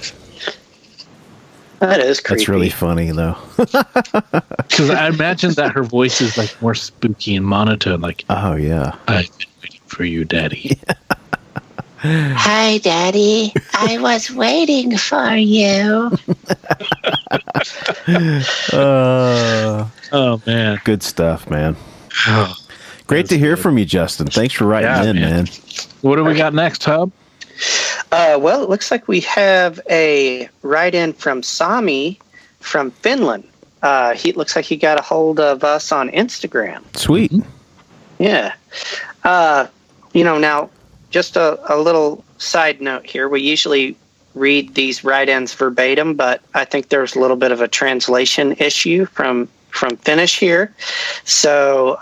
That is creepy. That's really funny, though. Because I imagine that her voice is like more spooky and monotone. Like, oh yeah, I've been waiting for you, Daddy. Hi, Daddy. I was waiting for you. Oh man, good stuff, man. Oh, Great to hear from you, Justin. Thanks for writing in, man. What do we got next, Hub? Well, it looks like we have a write-in from Sami from Finland. He looks like he got a hold of us on Instagram. Sweet. Yeah. Now, just a little side note here. We usually read these write-ins verbatim, but I think there's a little bit of a translation issue from Finnish here. So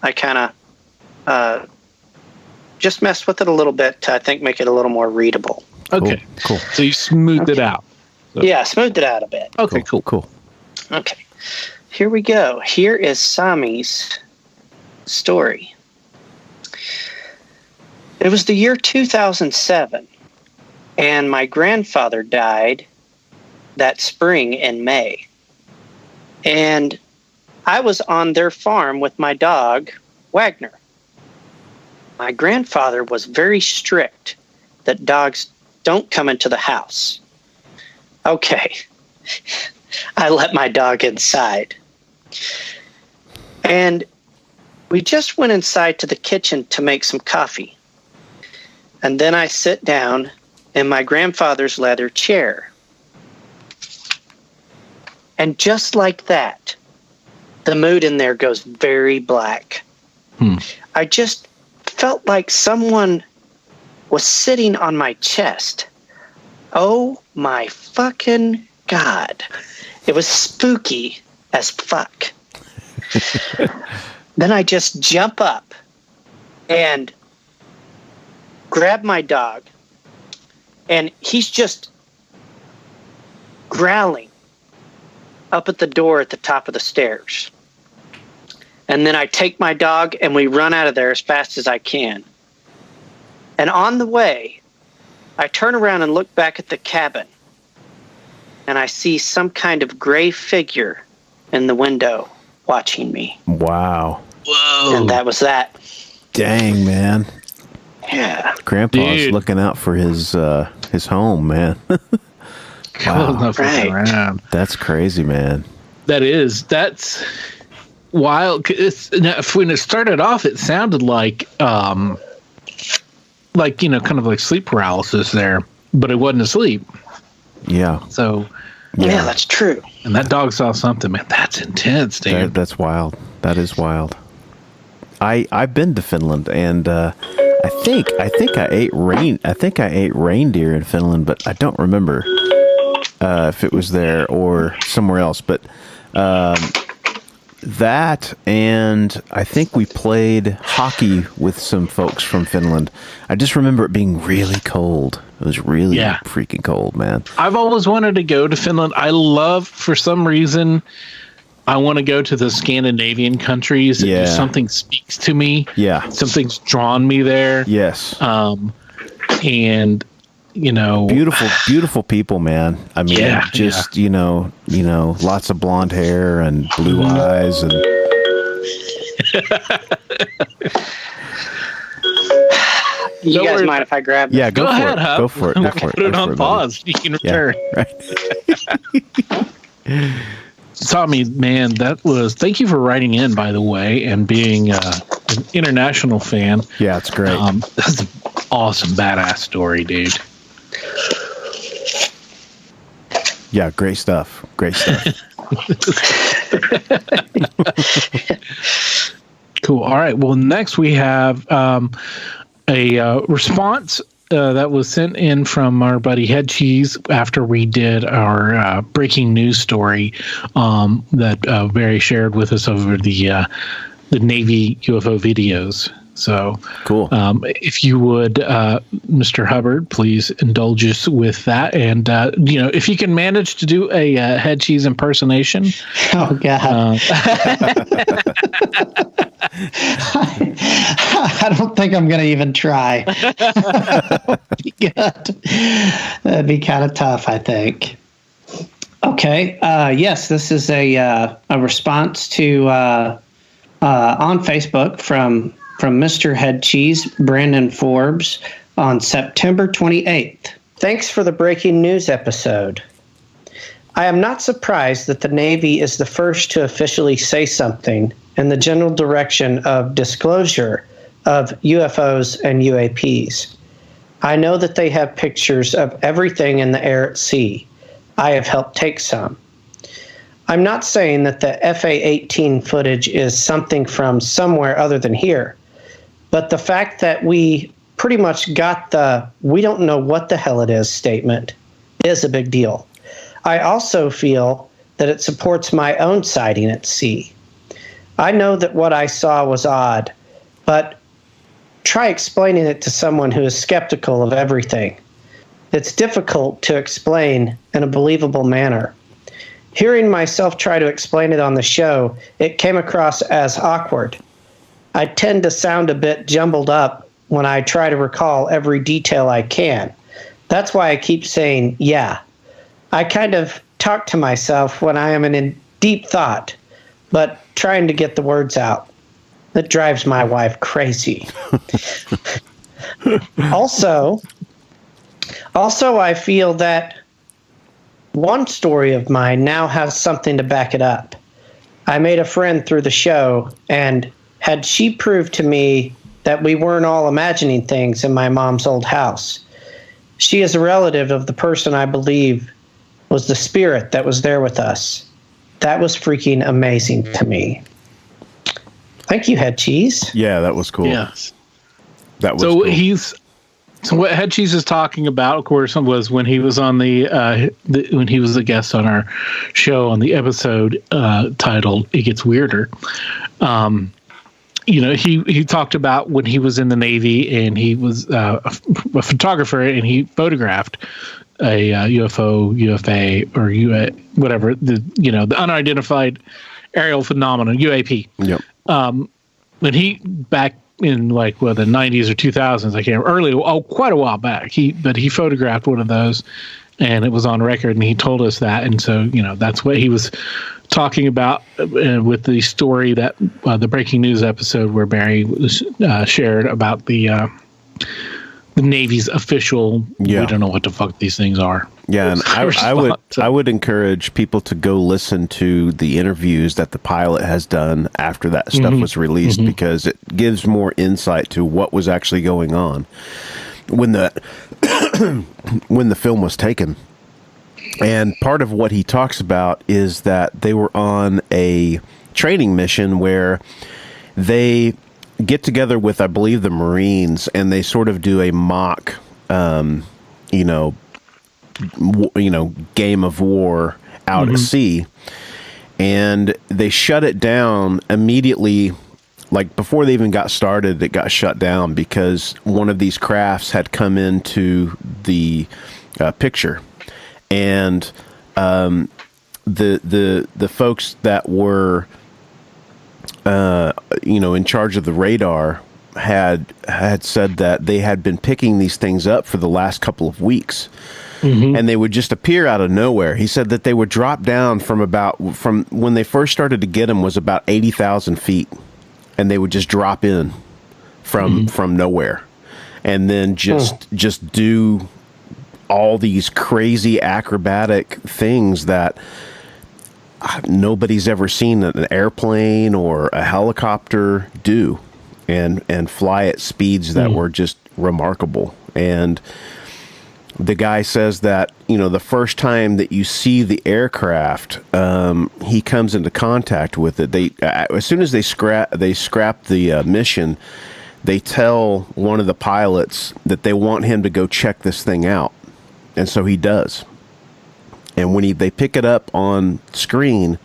I kind of just messed with it a little bit to, I think, make it a little more readable. Okay, cool. So you smoothed it out. So. Yeah, smoothed it out a bit. Okay, cool. Okay, here we go. Here is Sami's story. It was the year 2007, and my grandfather died that spring in May. And I was on their farm with my dog, Wagner. My grandfather was very strict that dogs don't come into the house. Okay. I let my dog inside. And we just went inside to the kitchen to make some coffee. And then I sit down in my grandfather's leather chair. And just like that, the mood in there goes very black. I just felt like someone was sitting on my chest. Oh my fucking God. It was spooky as fuck. Then I just jump up and grab my dog, and he's just growling up at the door at the top of the stairs. And then I take my dog and we run out of there as fast as I can. And on the way, I turn around and look back at the cabin, and I see some kind of gray figure in the window watching me. Wow. Whoa. And that was that. Dang, man. Yeah. Grandpa's looking out for his home, man. Wow. Right. Around. That's crazy, man. That's wild. When it started off, it sounded like kind of like sleep paralysis there, but it wasn't asleep. Yeah. So Yeah, that's true. and that dog saw something, man. That's intense, dude. That's wild. That is wild. I've been to Finland, and I think I ate reindeer in Finland, but I don't remember if it was there or somewhere else. But That, and I think we played hockey with some folks from Finland. I just remember it being really cold. It was really freaking cold, man. I've always wanted to go to Finland. I love, for some reason, I want to go to the Scandinavian countries. Yeah. Something speaks to me. Yeah. Something's drawn me there. Yes. And beautiful people, man. I mean, lots of blonde hair and blue eyes and You guys mind if I grab? Yeah, go ahead, Hub. Go for it. We'll put it on pause. You can return. Right. Tommy, man, thank you for writing in, by the way, and being an international fan. Yeah, it's great. That's an awesome, badass story, dude. Yeah, great stuff. Cool. All right. Well, next we have a response that was sent in from our buddy Head Cheese after we did our breaking news story that Barry shared with us over the Navy UFO videos. So cool. If you would, Mr. Hubbard, please indulge us with that. And, if you can manage to do a Head Cheese impersonation. Oh, God. I don't think I'm going to even try. That'd be kind of tough, I think. Okay. Yes, this is a response to on Facebook from Mr. Head Cheese, Brandon Forbes, on September 28th. Thanks for the breaking news episode. I am not surprised that the Navy is the first to officially say something in the general direction of disclosure of UFOs and UAPs. I know that they have pictures of everything in the air at sea. I have helped take some. I'm not saying that the FA-18 footage is something from somewhere other than here. But the fact that we pretty much got the "we don't know what the hell it is" statement is a big deal. I also feel that it supports my own sighting at sea. I know that what I saw was odd, but try explaining it to someone who is skeptical of everything. It's difficult to explain in a believable manner. Hearing myself try to explain it on the show, it came across as awkward. I tend to sound a bit jumbled up when I try to recall every detail I can. That's why I keep saying, yeah. I kind of talk to myself when I am in deep thought, but trying to get the words out. That drives my wife crazy. Also, I feel that one story of mine now has something to back it up. I made a friend through the show, and had she proved to me that we weren't all imagining things in my mom's old house. She is a relative of the person I believe was the spirit that was there with us. That was freaking amazing to me. Thank you, Head Cheese. Yeah, that was cool. Yes. That was cool. So what Head Cheese is talking about, of course, was when he was on when he was a guest on our show on the episode titled "It Gets Weirder." He talked about when he was in the Navy and he was a photographer and he photographed a UFO, UFA, or whatever the unidentified aerial phenomenon, UAP. Yep. When he back in the 90s or 2000s, I can't remember, quite a while back. He photographed one of those, and it was on record, and he told us that, and so that's what he was talking about with the story that the breaking news episode where Barry was shared about the Navy's official. Yeah. We don't know what the fuck these things are. Yeah, and I would encourage people to go listen to the interviews that the pilot has done after that stuff was released, because it gives more insight to what was actually going on when the when the film was taken. And part of what he talks about is that they were on a training mission where they get together with, I believe, the Marines, and they sort of do a mock, game of war out at sea. and they shut it down immediately. Like before they even got started, it got shut down because one of these crafts had come into the picture, and the folks that were in charge of the radar had said that they had been picking these things up for the last couple of weeks. Mm-hmm. And they would just appear out of nowhere. He said that they would drop down from when they first started to get them was about 80,000 feet. And they would just drop in from nowhere, and then just do all these crazy acrobatic things that nobody's ever seen an airplane or a helicopter do, and fly at speeds that were just remarkable. And the guy says that, the first time that you see the aircraft, he comes into contact with it. As soon as they scrap the mission, they tell one of the pilots that they want him to go check this thing out. And so he does. And when they pick it up on screen,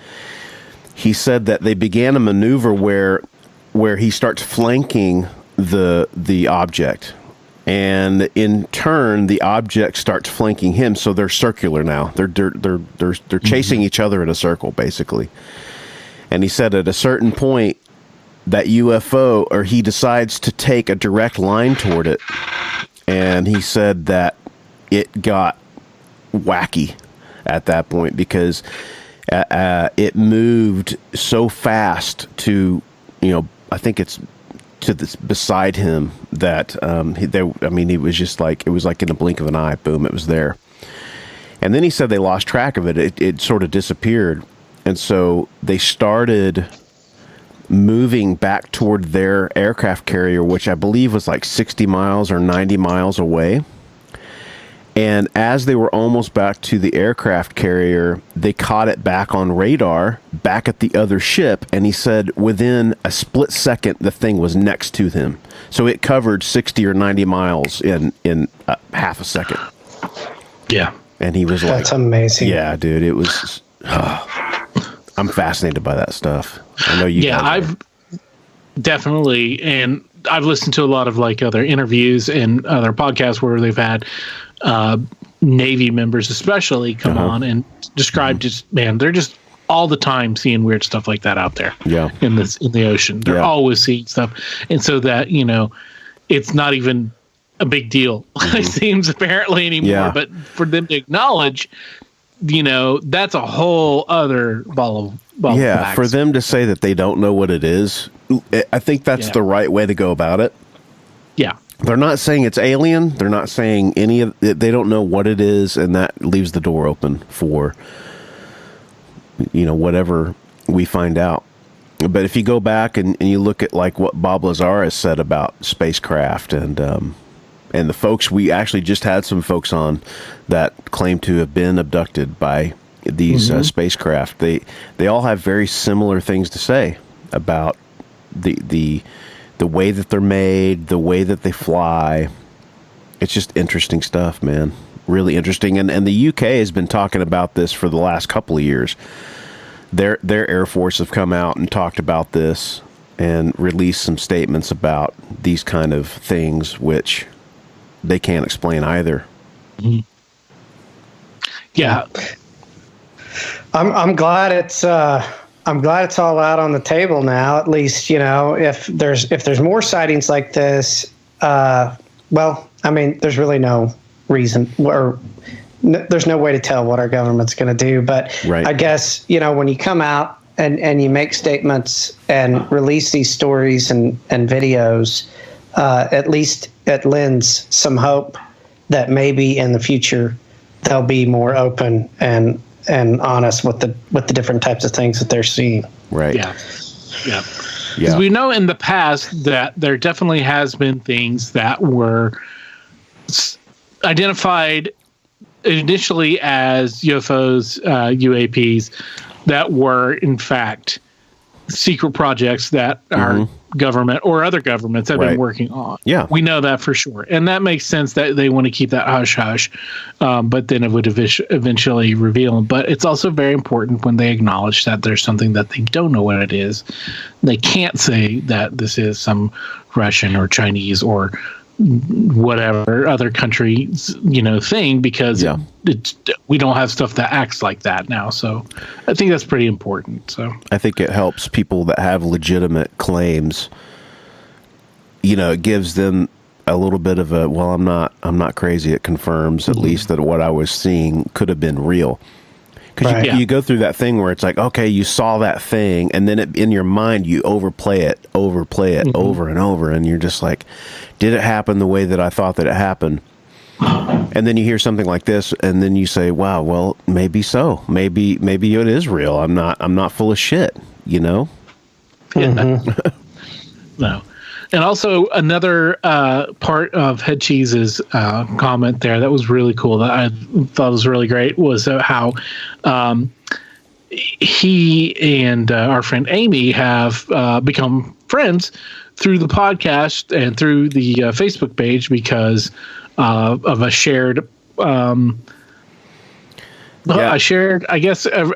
he said that they began a maneuver where he starts flanking the object. And in turn, the object starts flanking him, so they're circular now. They're chasing each other in a circle, basically. And he said at a certain point, that UFO, or he decides to take a direct line toward it, and he said that it got wacky at that point because it moved so fast to, I think it's to this beside him that he was just like, it was like in the blink of an eye, boom, it was there. And then he said they lost track of it. It sort of disappeared. And so they started moving back toward their aircraft carrier, which I believe was like 60 miles or 90 miles away. And as they were almost back to the aircraft carrier, they caught it back on radar, back at the other ship. And he said within a split second, the thing was next to him. So it covered 60 or 90 miles in half a second. Yeah. And he was like, that's amazing. Yeah, dude, it was, I'm fascinated by that stuff. I know you guys are. I've definitely, and I've listened to a lot of like other interviews and other podcasts where they've had Navy members especially come on and describe just, man, they're just all the time seeing weird stuff like that out there in the ocean. They're always seeing stuff. And so that, it's not even a big deal, it seems apparently anymore, but for them to acknowledge, that's a whole other ball of wax. For them to say that they don't know what it is, I think that's the right way to go about it. Yeah. They're not saying it's alien. They're not saying any of it. They don't know what it is, and that leaves the door open for, whatever we find out. But if you go back and you look at like what Bob Lazar has said about spacecraft and the folks, we actually just had some folks on that claim to have been abducted by these spacecraft. They all have very similar things to say about the way that they're made, the way that they fly. It's just interesting stuff, man. Really interesting. And the UK has been talking about this for the last couple of years. Their Air Force have come out and talked about this and released some statements about these kind of things, which they can't explain either. Mm-hmm. Yeah. I'm glad it's all out on the table now. At least, if there's more sightings like this, there's really no reason or there's no way to tell what our government's going to do. But I guess, when you come out and you make statements and release these stories and videos, at least it lends some hope that maybe in the future they'll be more open and honest with the different types of things that they're seeing. Right. Yeah. Because we know in the past that there definitely has been things that were identified initially as UFOs, UAPs, that were in fact secret projects that our government or other governments have been working on. Yeah. We know that for sure. And that makes sense that they want to keep that hush hush, but then it would eventually reveal them. But it's also very important when they acknowledge that there's something that they don't know what it is. They can't say that this is some Russian or Chinese or whatever other country's thing, because we don't have stuff that acts like that now. So I think that's pretty important. So I think it helps people that have legitimate claims. It gives them a little bit of a, well, I'm not crazy. It confirms at least that what I was seeing could have been real. Because you go through that thing where it's like, okay, you saw that thing, and then in your mind you overplay it over and over, and you're just like, did it happen the way that I thought that it happened? And then you hear something like this, and then you say, wow, well, maybe so. Maybe it is real. I'm not full of shit, No. And also another part of Head Cheese's comment there that was really cool, that I thought was really great, was how he and our friend Amy have become friends through the podcast and through the Facebook page because of a shared I shared, I guess, a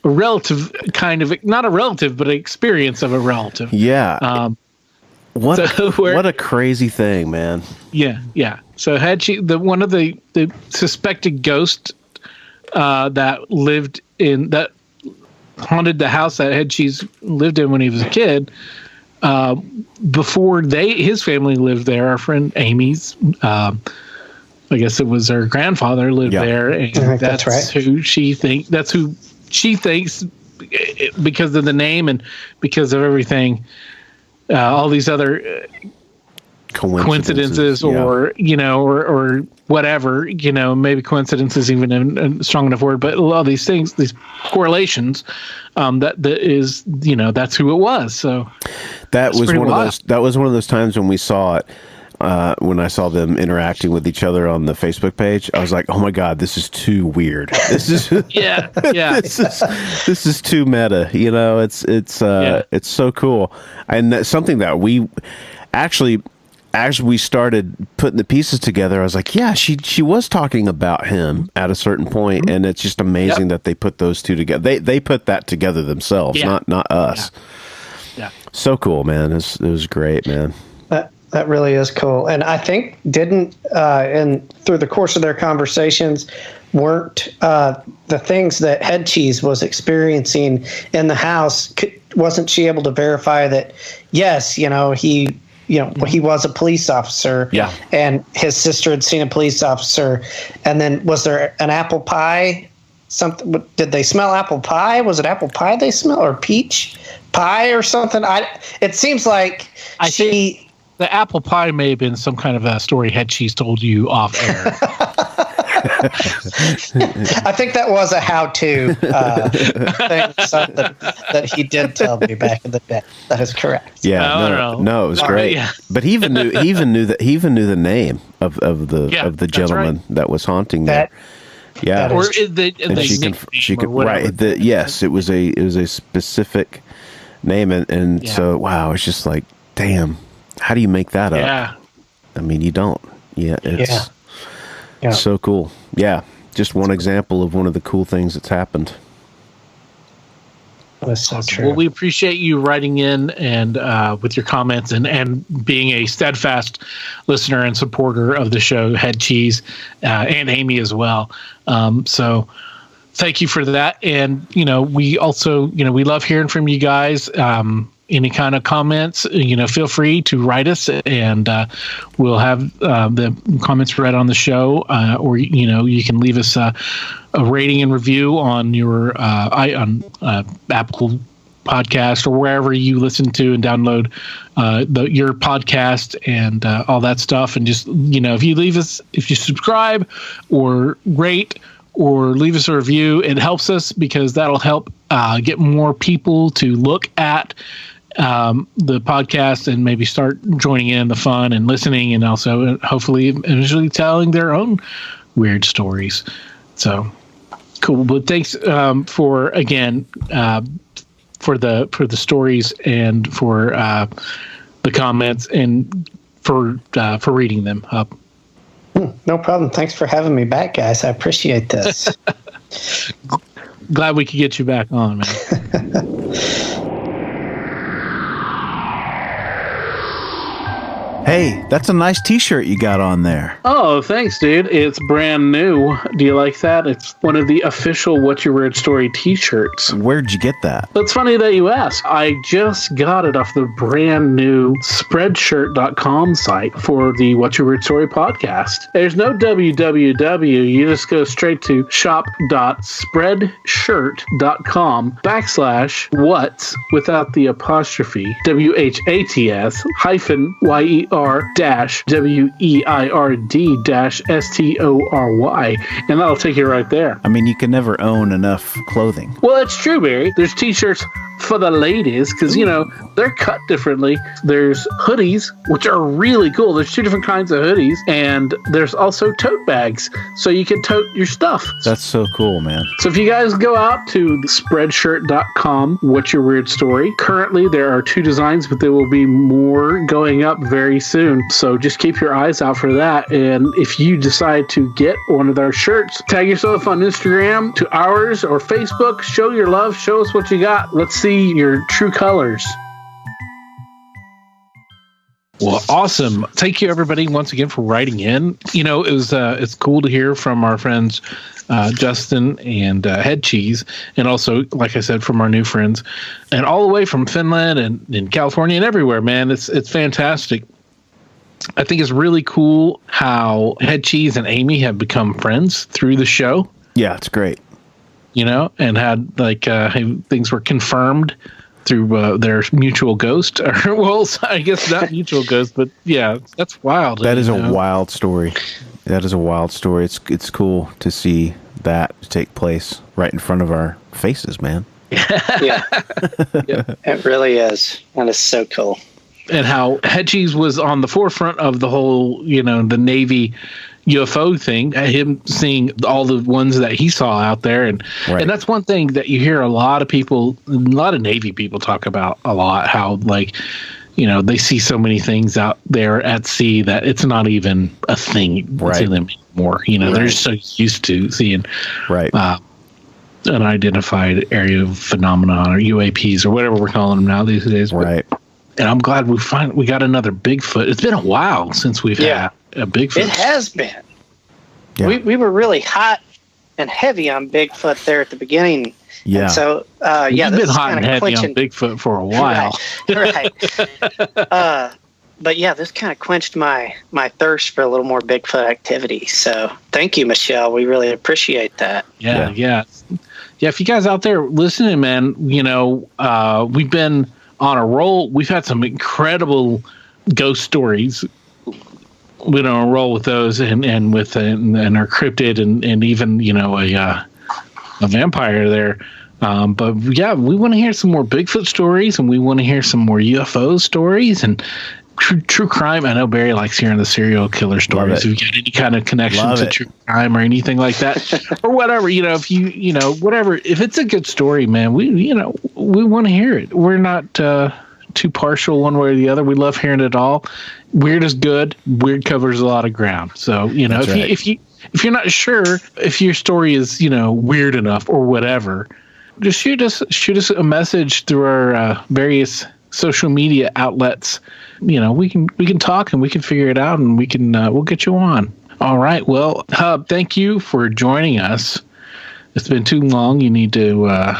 relative kind of, not a relative, but an experience of a relative. Yeah. What a crazy thing, man. Yeah. So one of the suspected ghosts that haunted the house that Head Cheese lived in when he was a kid, before his family lived there, our friend Amy's, I guess it was her grandfather lived there, and that's right. Who she thinks because of the name and because of everything. All these other coincidences or whatever, maybe coincidence is even a strong enough word, but a lot of these things, these correlations, that is, that's who it was. So that was one of those times when we saw it, when I saw them interacting with each other on the Facebook page. I was like, oh my God, this is too weird. This is this is too meta. It's so cool. And that's something that we actually, as we started putting the pieces together, I was like, yeah, she was talking about him at a certain point, and it's just amazing that they put those two together. They put that together themselves, not us. Yeah. So cool, man. It was great, man. That really is cool. And I think through the course of their conversations, weren't the things that Head Cheese was experiencing in the house, wasn't she able to verify that, yes, he was a police officer, and his sister had seen a police officer, and then was there an apple pie? Something? Did they smell apple pie? Was it apple pie they smell, or peach pie or something? It seems like the apple pie may have been some kind of a story Head Cheese told you off air. I think that was a how-to thing, something that he did tell me back in the day. That is correct. Yeah, no, it was great. Yeah. But he even knew the name of the gentleman that was haunting there. Yeah, or she could right. Yes, it was a specific name, and so wow, it's just like, damn. How do you make that up? Yeah. I mean, you don't. Yeah, it's so cool. Yeah, just one example of one of the cool things that's happened. That's so true. Well, we appreciate you writing in and with your comments and being a steadfast listener and supporter of the show, Head Cheese, and Amy as well. So thank you for that. And, we also, we love hearing from you guys. Any kind of comments, feel free to write us, and we'll have the comments read on the show, or you can leave us a rating and review on your on Apple Podcast or wherever you listen to and download your podcast and all that stuff. And just if you subscribe or rate or leave us a review, it helps us because that'll help get more people to look at the podcast and maybe start joining in the fun and listening, and also hopefully eventually telling their own weird stories. So cool. But thanks for again for the stories and for the comments and for reading them up. No problem. Thanks for having me back, guys. I appreciate this. Glad we could get you back on, man. Hey, that's a nice T-shirt you got on there. Oh, thanks, dude. It's brand new. Do you like that? It's one of the official What's Your Weird Story T-shirts. Where'd you get that? It's funny that you ask. I just got it off the brand new Spreadshirt.com site for the What's Your Weird Story podcast. There's no www. You just go straight to shop.spreadshirt.com/what's without the apostrophe WHATS hyphen YER-WEIRD-STORY, and that'll take you right there. I mean, you can never own enough clothing. Well, it's true, Barry. There's t-shirts for the ladies because, you know, they're cut differently. There's hoodies, which are really cool. There's 2 different kinds of hoodies, and there's also tote bags, so you can tote your stuff. That's so cool, man. So if you guys go out to spreadshirt.com, What's Your Weird Story, currently there are 2 designs, but there will be more going up very soon. So just keep your eyes out for that. And if you decide to get one of our shirts, tag yourself on Instagram to ours or Facebook. Show your love. Show us what you got. Let's see your true colors. Well, awesome. Thank you, everybody, once again for writing in. You know, it's cool to hear from our friends Justin and Head Cheese, and also, like I said, from our new friends, and all the way from Finland and in California and everywhere, man. It's fantastic. I think it's really cool how Head Cheese and Amy have become friends through the show. Yeah, it's great. You know, and had things were confirmed through their mutual ghost. Well, I guess not mutual ghost, but yeah, that's wild. That is a wild story. That is a wild story. It's cool to see that take place right in front of our faces, man. Yeah. It really is. That is so cool. And how Head Cheese was on the forefront of the whole, you know, the Navy UFO thing, him seeing all the ones that he saw out there. And that's one thing that you hear a lot of Navy people talk about a lot, how, like, you know, they see so many things out there at sea that it's not even a thing to them anymore. You know, they're just so used to seeing unidentified area phenomenon or UAPs or whatever we're calling them now these days. Right. And I'm glad we got another Bigfoot. It's been a while since we've had a Bigfoot. It has been. Yeah. We were really hot and heavy on Bigfoot there at the beginning. Yeah. And so, You've been hot and heavy on Bigfoot for a while. Right. But yeah, this kind of quenched my thirst for a little more Bigfoot activity. So thank you, Michelle. We really appreciate that. Yeah. If you guys out there listening, man, you know, we've been on a roll. We've had some incredible ghost stories. We don't roll with those and our cryptid and even, you know, a vampire there. But yeah, we want to hear some more Bigfoot stories, and we want to hear some more UFO stories and true crime. I know Barry likes hearing the serial killer stories. If you got any kind of connection to true crime or anything like that, or whatever, you know, whatever, if it's a good story, man, we want to hear it. We're not too partial one way or the other. We love hearing it all. Weird is good. Weird covers a lot of ground. So, you know, if you're not sure if your story is, you know, weird enough or whatever, just shoot us a message through our various social media outlets. You know, we can talk and we can figure it out, and we can we'll get you on. All right. Well, Hub, thank you for joining us. It's been too long. You need to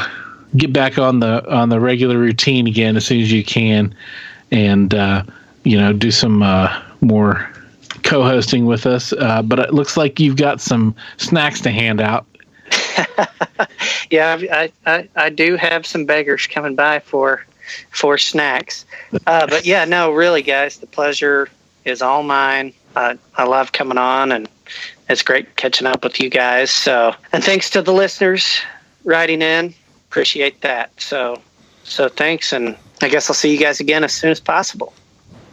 get back on the regular routine again as soon as you can, and you know, do some more co-hosting with us. But it looks like you've got some snacks to hand out. Yeah, I do have some beggars coming by for snacks. But yeah, no, really, guys, the pleasure is all mine. I love coming on, and it's great catching up with you guys. So, and thanks to the listeners writing in. Appreciate that. So thanks, and I guess I'll see you guys again as soon as possible.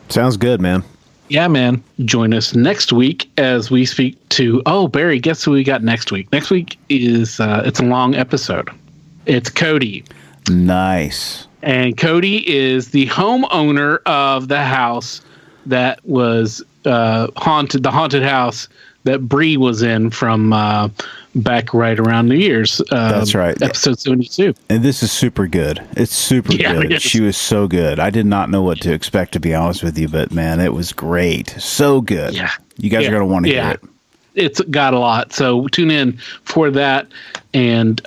Sounds good, man. Yeah, man. Join us next week as we speak to... Oh, Barry, guess who we got next week? Next week is... it's a long episode. It's Cody. Nice. And Cody is the homeowner of the house that was haunted, the haunted house that Bree was in from back right around New Year's. That's right. Episode 72. And this is super good. It's super good. Yes. She was so good. I did not know what to expect, to be honest with you, but man, it was great. So good. Yeah. You guys are going to want to hear it. It's got a lot. So tune in for that, and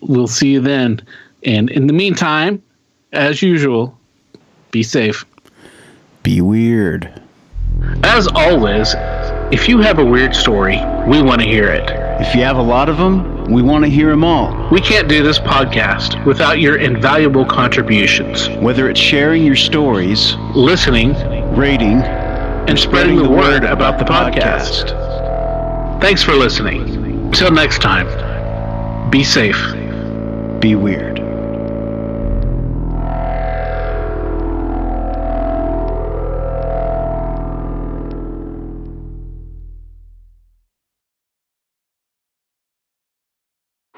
we'll see you then. And in the meantime, as usual, be safe. Be weird. As always, if you have a weird story, we want to hear it. If you have a lot of them, we want to hear them all. We can't do this podcast without your invaluable contributions. Whether it's sharing your stories, Listening, rating, and spreading the word about the podcast. Thanks for listening. Till next time, be safe. Be weird.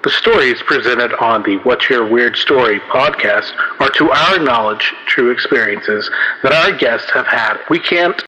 The stories presented on the What's Your Weird Story podcast are, to our knowledge, true experiences that our guests have had. We can't